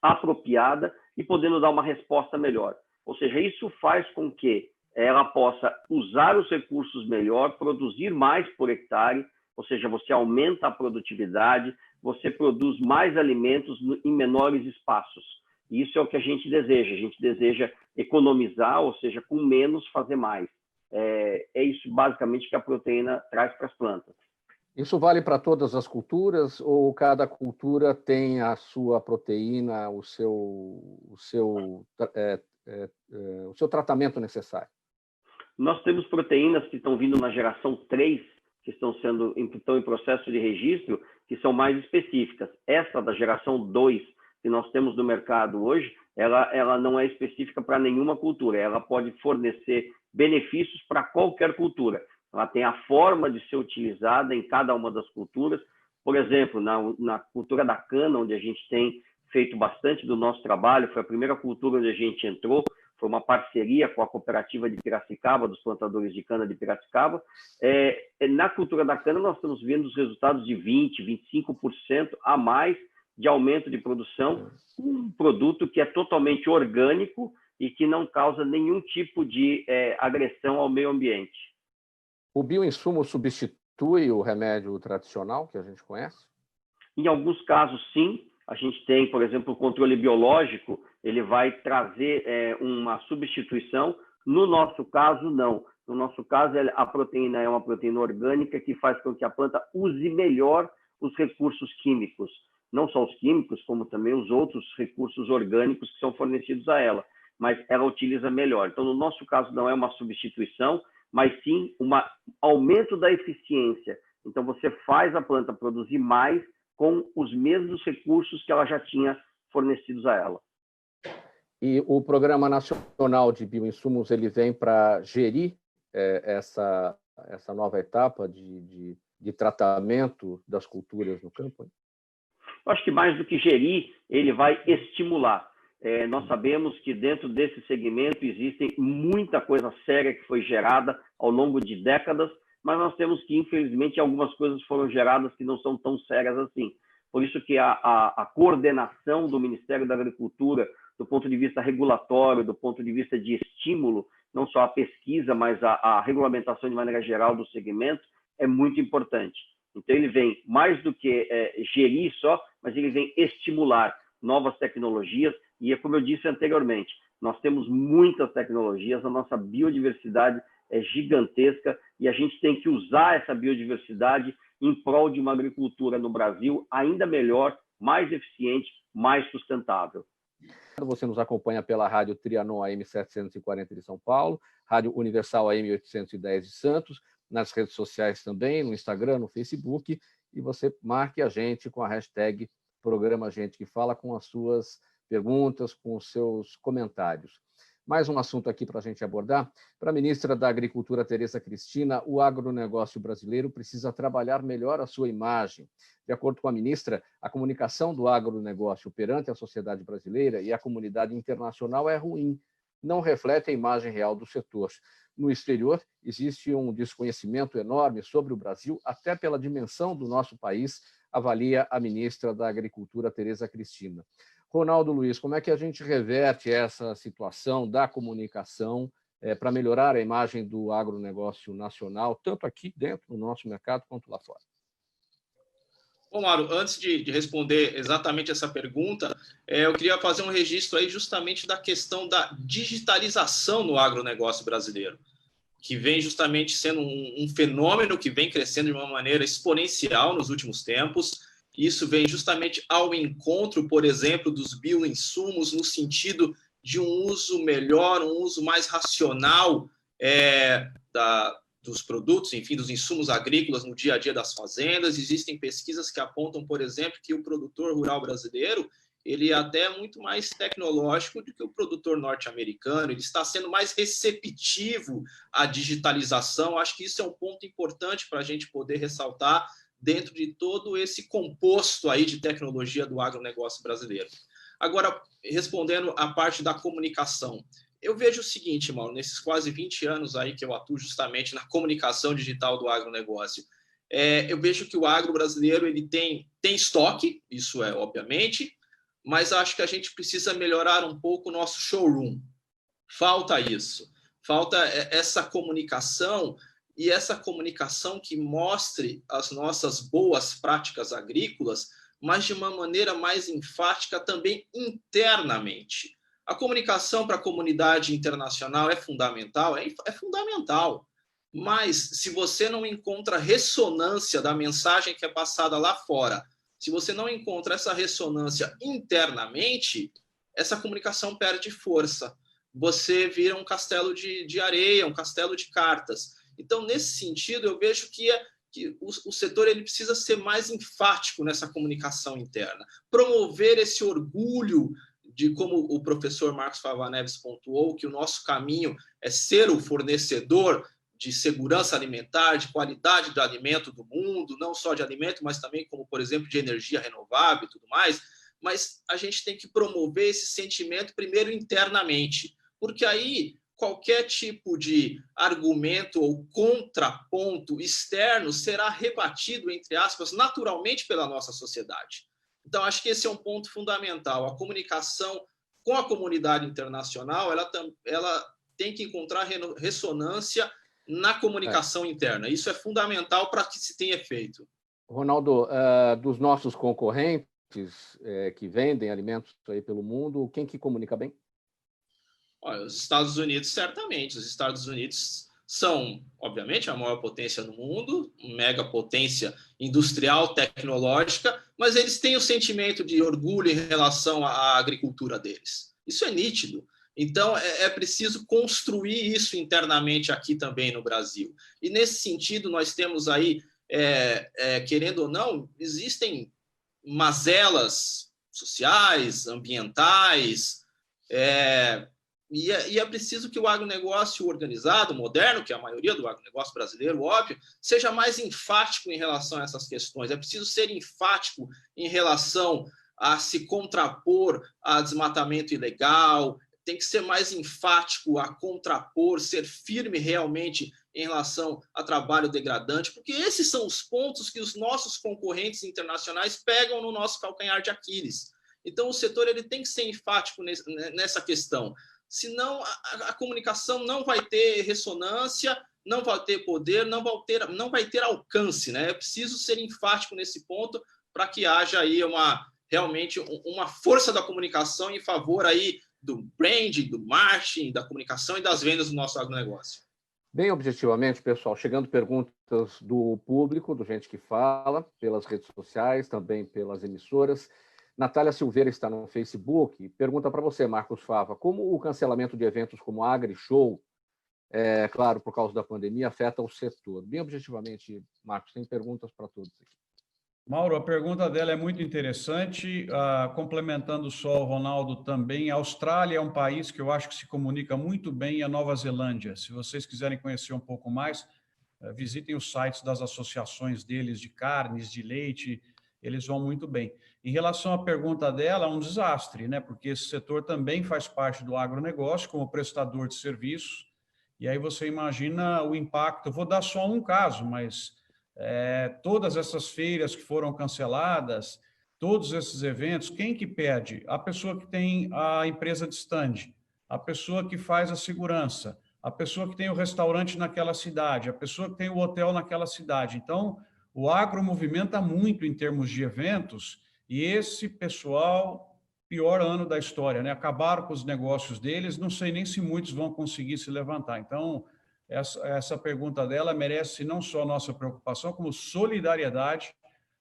apropriada e podendo dar uma resposta melhor. Ou seja, isso faz com que ela possa usar os recursos melhor, produzir mais por hectare, ou seja, você aumenta a produtividade, você produz mais alimentos em menores espaços. E isso é o que a gente deseja economizar, ou seja, com menos fazer mais. É isso basicamente que a proteína traz para as plantas. Isso vale para todas as culturas ou cada cultura tem a sua proteína, o seu tratamento necessário? Nós temos proteínas que estão vindo na geração 3, que estão em processo de registro, que são mais específicas. Essa da geração 2, que nós temos no mercado hoje, ela não é específica para nenhuma cultura. Ela pode fornecer benefícios para qualquer cultura. ela tem a forma de ser utilizada em cada uma das culturas. Por exemplo, na cultura da cana, onde a gente tem feito bastante do nosso trabalho, foi a primeira cultura onde a gente entrou, foi uma parceria com a cooperativa de Piracicaba, dos plantadores de cana de Piracicaba. Na cultura da cana, nós estamos vendo os resultados de 20%, 25% a mais de aumento de produção, um produto que é totalmente orgânico e que não causa nenhum tipo de agressão ao meio ambiente. O bioinsumo substitui o remédio tradicional que a gente conhece? Em alguns casos, sim. A gente tem, por exemplo, o controle biológico, ele vai trazer uma substituição. No nosso caso, não. No nosso caso, a proteína é uma proteína orgânica que faz com que a planta use melhor os recursos químicos. Não só os químicos, como também os outros recursos orgânicos que são fornecidos a ela. Mas ela utiliza melhor. Então, no nosso caso, não é uma substituição, mas sim um aumento da eficiência. Então, você faz a planta produzir mais com os mesmos recursos que ela já tinha fornecidos a ela. E o Programa Nacional de Bioinsumos, ele vem para gerir essa nova etapa de tratamento das culturas no campo? Eu acho que mais do que gerir, ele vai estimular. Nós sabemos que dentro desse segmento existem muita coisa séria que foi gerada ao longo de décadas, mas nós temos que, infelizmente, algumas coisas foram geradas que não são tão sérias assim. Por isso que a coordenação do Ministério da Agricultura, do ponto de vista regulatório, do ponto de vista de estímulo, não só a pesquisa, mas a regulamentação de maneira geral do segmento, é muito importante. Então, ele vem mais do que gerir só, mas ele vem estimular novas tecnologias. E, como eu disse anteriormente, nós temos muitas tecnologias, a nossa biodiversidade é gigantesca e a gente tem que usar essa biodiversidade em prol de uma agricultura no Brasil ainda melhor, mais eficiente, mais sustentável. Você nos acompanha pela Rádio Trianon AM 740 de São Paulo, Rádio Universal AM 810 de Santos, nas redes sociais também, no Instagram, no Facebook, e você marque a gente com a hashtag Programa Gente que Fala, com as suas perguntas, com os seus comentários. Mais um assunto aqui para a gente abordar. Para a ministra da Agricultura, Tereza Cristina, o agronegócio brasileiro precisa trabalhar melhor a sua imagem. De acordo com a ministra, a comunicação do agronegócio perante a sociedade brasileira e a comunidade internacional é ruim, não reflete a imagem real do setor. No exterior, existe um desconhecimento enorme sobre o Brasil, até pela dimensão do nosso país, avalia a ministra da Agricultura, Tereza Cristina. Ronaldo Luiz, como é que a gente reverte essa situação da comunicação para melhorar a imagem do agronegócio nacional, tanto aqui dentro do nosso mercado quanto lá fora? Bom, Mário, antes de responder exatamente essa pergunta, eu queria fazer um registro aí justamente da questão da digitalização no agronegócio brasileiro, que vem justamente sendo um fenômeno que vem crescendo de uma maneira exponencial nos últimos tempos. Isso vem justamente ao encontro, por exemplo, dos bioinsumos, no sentido de um uso melhor, um uso mais racional dos produtos, enfim, dos insumos agrícolas no dia a dia das fazendas. Existem pesquisas que apontam, por exemplo, que o produtor rural brasileiro ele é até muito mais tecnológico do que o produtor norte-americano, ele está sendo mais receptivo à digitalização. Acho que isso é um ponto importante para a gente poder ressaltar dentro de todo esse composto aí de tecnologia do agronegócio brasileiro. Agora, respondendo à parte da comunicação, eu vejo o seguinte, Mauro, nesses quase 20 anos aí que eu atuo justamente na comunicação digital do agronegócio, eu vejo que o agro brasileiro ele tem estoque, isso é obviamente, mas acho que a gente precisa melhorar um pouco o nosso showroom. Falta isso, falta essa comunicação, e essa comunicação que mostre as nossas boas práticas agrícolas, mas de uma maneira mais enfática também internamente. A comunicação para a comunidade internacional é fundamental, é fundamental, mas se você não encontra ressonância da mensagem que é passada lá fora, se você não encontra essa ressonância internamente, essa comunicação perde força. Você vira um castelo de areia, um castelo de cartas. Então, nesse sentido, eu vejo que o setor ele precisa ser mais enfático nessa comunicação interna, promover esse orgulho de, como o professor Marcos Fava Neves pontuou, que o nosso caminho é ser o fornecedor de segurança alimentar, de qualidade do alimento do mundo, não só de alimento, mas também como, por exemplo, de energia renovável e tudo mais, mas a gente tem que promover esse sentimento primeiro internamente, porque aí qualquer tipo de argumento ou contraponto externo será rebatido, entre aspas, naturalmente pela nossa sociedade. Então, acho que esse é um ponto fundamental. A comunicação com a comunidade internacional, ela tem que encontrar ressonância na comunicação interna. Isso é fundamental para que se tenha efeito. Ronaldo, dos nossos concorrentes que vendem alimentos aí pelo mundo, quem que comunica bem? Olha, os Estados Unidos, certamente. Os Estados Unidos são, obviamente, a maior potência no mundo, mega potência industrial, tecnológica, mas eles têm o sentimento de orgulho em relação à agricultura deles. Isso é nítido. Então, é preciso construir isso internamente aqui também no Brasil. E, nesse sentido, nós temos aí, querendo ou não, existem mazelas sociais, ambientais, e é preciso que o agronegócio organizado, moderno, que é a maioria do agronegócio brasileiro, óbvio, seja mais enfático em relação a essas questões. É preciso ser enfático em relação a se contrapor a desmatamento ilegal, tem que ser mais enfático a contrapor, ser firme realmente em relação a trabalho degradante, porque esses são os pontos que os nossos concorrentes internacionais pegam no nosso calcanhar de Aquiles. Então, o setor ele tem que ser enfático nessa questão. Senão, a comunicação não vai ter ressonância, não vai ter poder, não vai ter alcance, né? É preciso ser enfático nesse ponto para que haja aí realmente uma força da comunicação em favor aí do branding, do marketing, da comunicação e das vendas do nosso agronegócio. Bem objetivamente, pessoal, chegando perguntas do público, do gente que fala, pelas redes sociais, também pelas emissoras. Natália Silveira está no Facebook, pergunta para você, Marcos Fava, como o cancelamento de eventos como a AgriShow, claro, por causa da pandemia, afeta o setor? Bem objetivamente, Marcos, tem perguntas para todos aqui. Mauro, a pergunta dela é muito interessante, complementando só o Ronaldo também, a Austrália é um país que eu acho que se comunica muito bem, e a Nova Zelândia. Se vocês quiserem conhecer um pouco mais, visitem os sites das associações deles de carnes, de leite, eles vão muito bem. Em relação à pergunta dela, é um desastre, né? Porque esse setor também faz parte do agronegócio como prestador de serviços, e aí você imagina o impacto. Eu vou dar só um caso, mas todas essas feiras que foram canceladas, todos esses eventos, quem que perde? A pessoa que tem a empresa de stand, a pessoa que faz a segurança, a pessoa que tem o restaurante naquela cidade, a pessoa que tem o hotel naquela cidade. Então, o agro movimenta muito em termos de eventos, e esse pessoal, pior ano da história, né? Acabaram com os negócios deles, não sei nem se muitos vão conseguir se levantar. Então, essa pergunta dela merece não só nossa preocupação, como solidariedade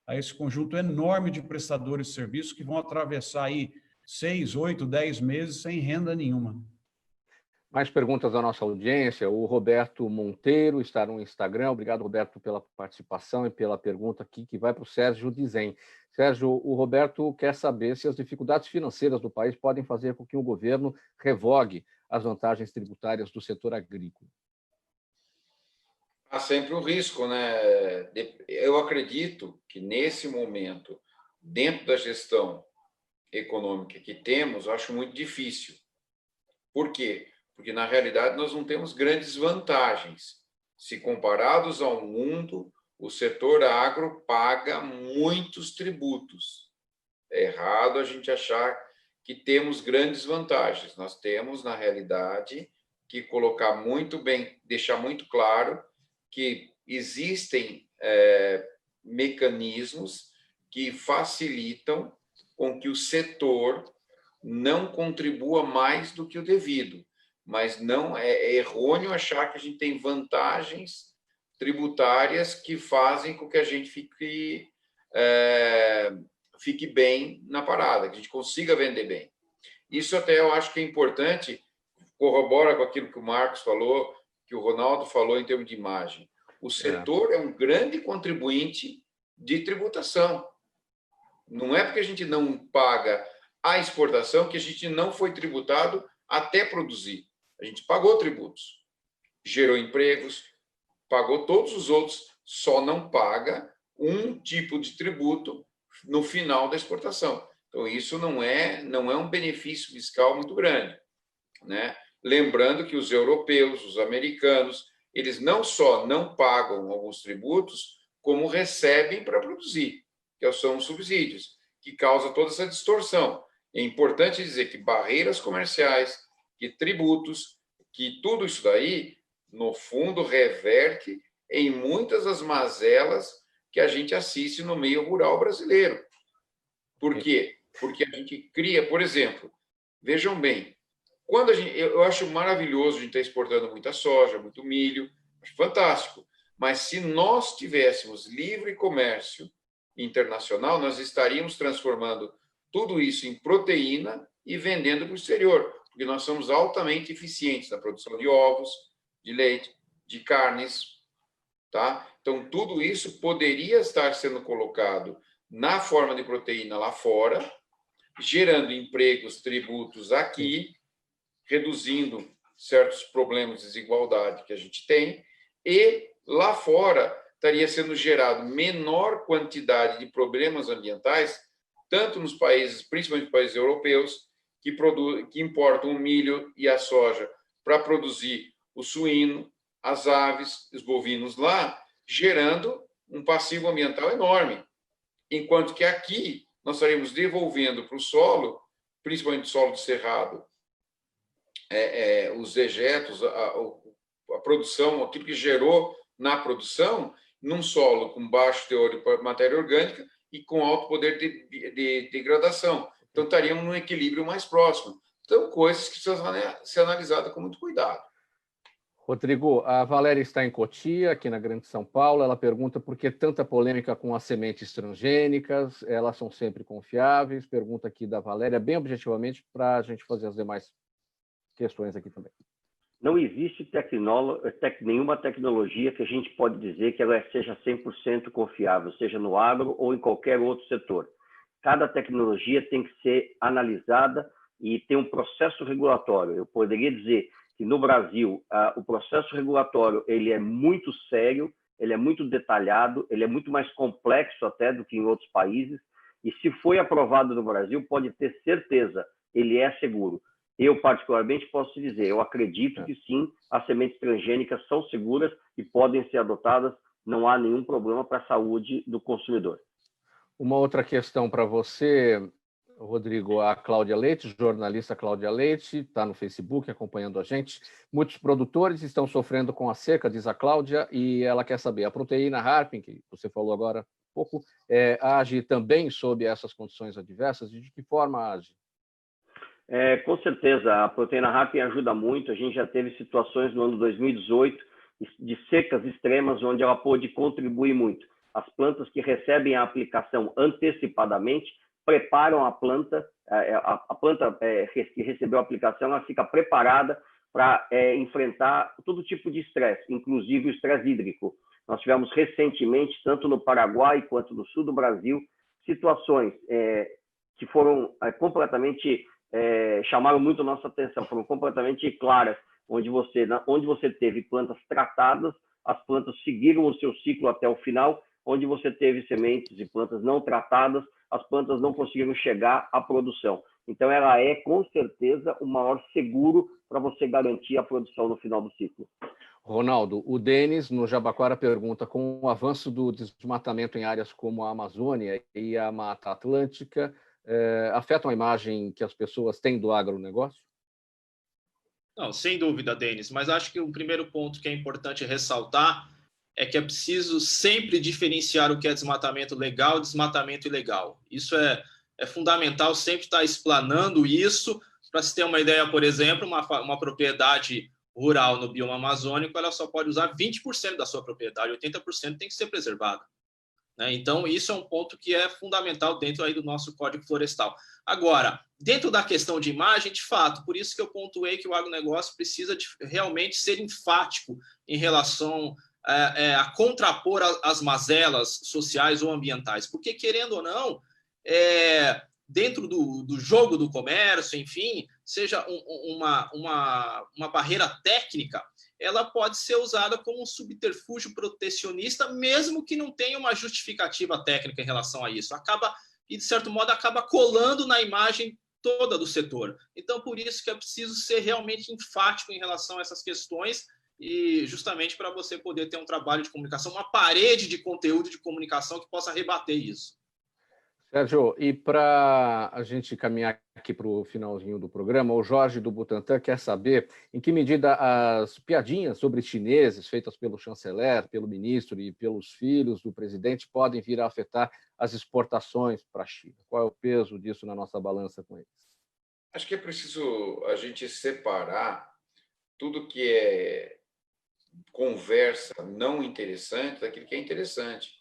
a esse conjunto enorme de prestadores de serviços que vão atravessar aí 6, 8, 10 meses sem renda nenhuma. Mais perguntas da nossa audiência. O Roberto Monteiro está no Instagram. Obrigado, Roberto, pela participação e pela pergunta aqui, que vai para o Sérgio Dizem. Sérgio, o Roberto quer saber se as dificuldades financeiras do país podem fazer com que o governo revogue as vantagens tributárias do setor agrícola. Há sempre um risco, né? Eu acredito que, nesse momento, dentro da gestão econômica que temos, eu acho muito difícil. Por quê? Porque, na realidade, nós não temos grandes vantagens. Se comparados ao mundo, o setor agro paga muitos tributos. É errado a gente achar que temos grandes vantagens. Nós temos, na realidade, que colocar muito bem, deixar muito claro que existem mecanismos que facilitam com que o setor não contribua mais do que o devido, mas não é errôneo achar que a gente tem vantagens tributárias que fazem com que a gente fique bem na parada, que a gente consiga vender bem. Isso até eu acho que é importante, corrobora com aquilo que o Marcos falou, que o Ronaldo falou em termos de imagem. O setor é um grande contribuinte de tributação. Não é porque a gente não paga a exportação que a gente não foi tributado até produzir. A gente pagou tributos, gerou empregos, pagou todos os outros, só não paga um tipo de tributo no final da exportação. Então, isso não é um benefício fiscal muito grande, né? Lembrando que os europeus, os americanos, eles não só não pagam alguns tributos, como recebem para produzir, que são os subsídios, que causa toda essa distorção. É importante dizer que barreiras comerciais, que tributos, que tudo isso daí, no fundo, reverte em muitas das mazelas que a gente assiste no meio rural brasileiro. Por quê? Porque a gente cria, por exemplo, vejam bem, eu acho maravilhoso a gente estar exportando muita soja, muito milho, acho fantástico, mas se nós tivéssemos livre comércio internacional, nós estaríamos transformando tudo isso em proteína e vendendo para o exterior, porque nós somos altamente eficientes na produção de ovos, de leite, de carnes, tá? Então, tudo isso poderia estar sendo colocado na forma de proteína lá fora, gerando empregos, tributos aqui, reduzindo certos problemas de desigualdade que a gente tem, e lá fora estaria sendo gerado menor quantidade de problemas ambientais, tanto nos países, principalmente países europeus, que importam o milho e a soja para produzir o suíno, as aves, os bovinos lá, gerando um passivo ambiental enorme. Enquanto que aqui nós estaríamos devolvendo para o solo, principalmente o solo de cerrado, os dejetos, a produção, aquilo que gerou na produção, num solo com baixo teor de matéria orgânica e com alto poder de degradação. Então, estaríamos num equilíbrio mais próximo. Então, coisas que precisam ser analisadas com muito cuidado. Rodrigo, a Valéria está em Cotia, aqui na Grande São Paulo. Ela pergunta por que tanta polêmica com as sementes transgênicas, elas são sempre confiáveis? Pergunta aqui da Valéria, bem objetivamente, para a gente fazer as demais questões aqui também. Não existe nenhuma tecnologia que a gente pode dizer que ela seja 100% confiável, seja no agro ou em qualquer outro setor. Cada tecnologia tem que ser analisada e tem um processo regulatório. Eu poderia dizer que no Brasil o processo regulatório ele é muito sério, ele é muito detalhado, ele é muito mais complexo até do que em outros países, e se foi aprovado no Brasil, pode ter certeza, ele é seguro. Eu, particularmente, posso te dizer, eu acredito que sim, as sementes transgênicas são seguras e podem ser adotadas, não há nenhum problema para a saúde do consumidor. Uma outra questão para você, Rodrigo, a Cláudia Leite, jornalista Cláudia Leite, está no Facebook acompanhando a gente. Muitos produtores estão sofrendo com a seca, diz a Cláudia, e ela quer saber, a proteína Harpin, que você falou agora há pouco, age também sob essas condições adversas? E de que forma age? Com certeza, a proteína Harpin ajuda muito. A gente já teve situações no ano 2018 de secas extremas, onde ela pôde contribuir muito. As plantas que recebem a aplicação antecipadamente preparam a planta, que recebeu a aplicação, ela fica preparada para enfrentar todo tipo de estresse, inclusive o estresse hídrico. Nós tivemos recentemente, tanto no Paraguai quanto no sul do Brasil, situações que foram completamente chamaram muito a nossa atenção, foram completamente claras, onde você teve plantas tratadas, as plantas seguiram o seu ciclo até o final, onde você teve sementes e plantas não tratadas, as plantas não conseguiram chegar à produção. Então, ela é, com certeza, o maior seguro para você garantir a produção no final do ciclo. Ronaldo, o Denis, no Jabaquara, pergunta, com o avanço do desmatamento em áreas como a Amazônia e a Mata Atlântica, afetam a imagem que as pessoas têm do agronegócio? Não, sem dúvida, Denis, mas acho que o primeiro ponto que é importante ressaltar é que é preciso sempre diferenciar o que é desmatamento legal e desmatamento ilegal. Isso é fundamental, sempre estar explanando isso. Para se ter uma ideia, por exemplo, uma propriedade rural no bioma amazônico, ela só pode usar 20% da sua propriedade, 80% tem que ser preservada. Então, isso é um ponto que é fundamental dentro aí do nosso Código Florestal. Agora, dentro da questão de imagem, de fato, por isso que eu pontuei que o agronegócio precisa de realmente ser enfático em relação a contrapor as mazelas sociais ou ambientais, porque, querendo ou não, dentro do jogo do comércio, enfim, seja uma barreira técnica, ela pode ser usada como um subterfúgio protecionista, mesmo que não tenha uma justificativa técnica em relação a isso. E, de certo modo, acaba colando na imagem toda do setor. Então, por isso que é preciso ser realmente enfático em relação a essas questões, e justamente para você poder ter um trabalho de comunicação, uma parede de conteúdo de comunicação que possa rebater isso. Sérgio, e para a gente caminhar aqui para o finalzinho do programa, o Jorge do Butantan quer saber em que medida as piadinhas sobre chineses feitas pelo chanceler, pelo ministro e pelos filhos do presidente podem vir a afetar as exportações para a China. Qual é o peso disso na nossa balança com eles? Acho que é preciso a gente separar tudo que é conversa não interessante daquilo que é interessante.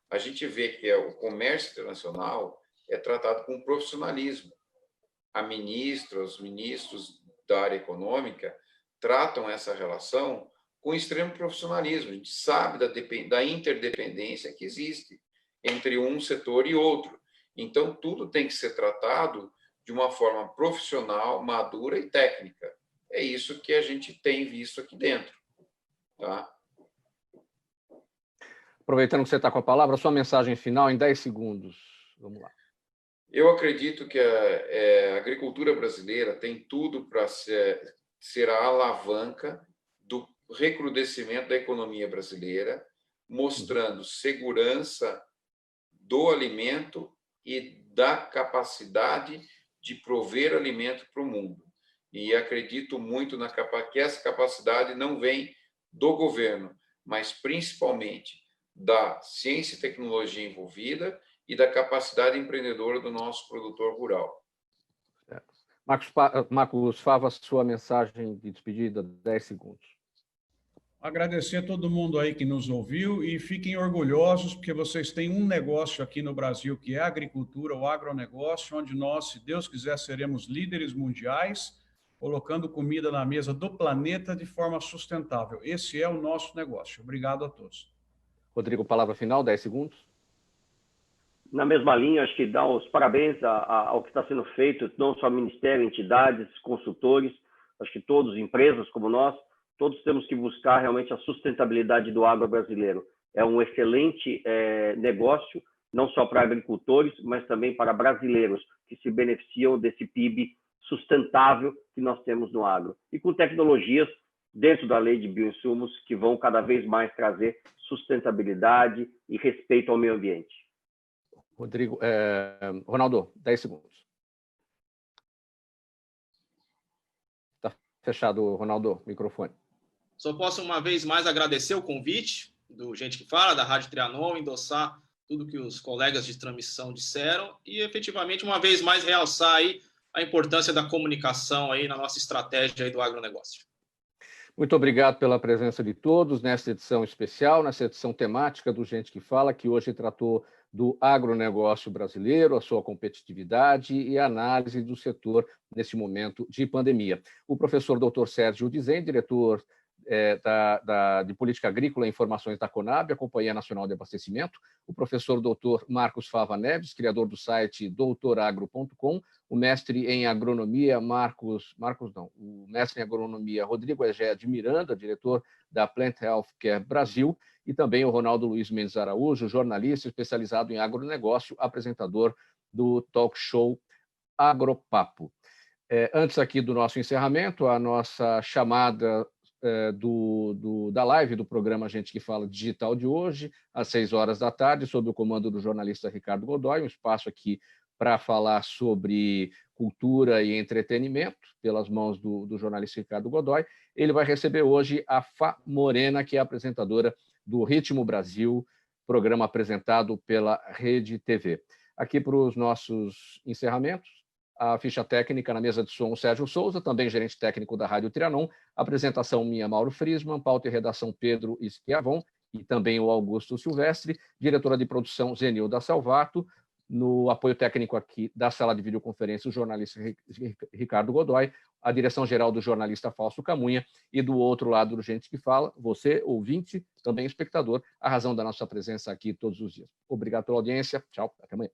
A gente vê que o comércio internacional é tratado com profissionalismo. Os ministros da área econômica tratam essa relação com extremo profissionalismo. A gente sabe da interdependência que existe entre um setor e outro. Então, tudo tem que ser tratado de uma forma profissional, madura e técnica. É isso que a gente tem visto aqui dentro. Tá? Aproveitando que você está com a palavra, sua mensagem final em 10 segundos. Vamos lá. Eu acredito que a agricultura brasileira tem tudo para ser a alavanca do recrudescimento da economia brasileira, mostrando segurança do alimento e da capacidade de prover alimento para o mundo. E acredito muito que essa capacidade não vem do governo, mas principalmente da ciência e tecnologia envolvida e da capacidade empreendedora do nosso produtor rural. Marcos Fava, sua mensagem de despedida, 10 segundos. Agradecer a todo mundo aí que nos ouviu e fiquem orgulhosos, porque vocês têm um negócio aqui no Brasil que é a agricultura, o agronegócio, onde nós, se Deus quiser, seremos líderes mundiais, colocando comida na mesa do planeta de forma sustentável. Esse é o nosso negócio. Obrigado a todos. Rodrigo, palavra final, 10 segundos. Na mesma linha, acho que dá os parabéns ao que está sendo feito, não só Ministério, entidades, consultores, acho que todos, empresas como nós, todos temos que buscar realmente a sustentabilidade do agro brasileiro. É um excelente negócio, não só para agricultores, mas também para brasileiros que se beneficiam desse PIB sustentável que nós temos no agro. E com tecnologias dentro da lei de bioinsumos que vão cada vez mais trazer sustentabilidade e respeito ao meio ambiente. Ronaldo, 10 segundos. Está fechado, Ronaldo, microfone. Só posso uma vez mais agradecer o convite do Gente que Fala, da Rádio Trianon, endossar tudo que os colegas de transmissão disseram e, efetivamente, uma vez mais realçar aí a importância da comunicação aí na nossa estratégia aí do agronegócio. Muito obrigado pela presença de todos nesta edição especial, nessa edição temática do Gente que Fala, que hoje tratou do agronegócio brasileiro, a sua competitividade e a análise do setor neste momento de pandemia. O professor Dr. Sérgio Dizem, diretor de Política Agrícola e Informações da Conab, a Companhia Nacional de Abastecimento, o professor Dr. Marcos Fava Neves, criador do site doutoragro.com, o mestre em agronomia o mestre em agronomia Rodrigo Egea de Miranda, diretor da Plant Health Care Brasil, e também o Ronaldo Luiz Mendes Araújo, jornalista especializado em agronegócio, apresentador do talk show Agropapo. Antes aqui do nosso encerramento, a nossa chamada da live do programa Gente que Fala Digital de hoje, às 6 horas da tarde, sob o comando do jornalista Ricardo Godoy, um espaço aqui para falar sobre cultura e entretenimento, pelas mãos do jornalista Ricardo Godoy. Ele vai receber hoje a Fá Morena, que é apresentadora do Ritmo Brasil, programa apresentado pela Rede TV. Aqui para os nossos encerramentos, a ficha técnica na mesa de som, o Sérgio Souza, também gerente técnico da Rádio Trianon, apresentação minha, Mauro Friesman, pauta e redação Pedro Schiavon, e também o Augusto Silvestre, diretora de produção Zenilda Salvato, no apoio técnico aqui da sala de videoconferência, o jornalista Ricardo Godoy, a direção-geral do jornalista Fausto Camunha, e do outro lado do Gente que Fala, você, ouvinte, também espectador, a razão da nossa presença aqui todos os dias. Obrigado pela audiência, tchau, até amanhã.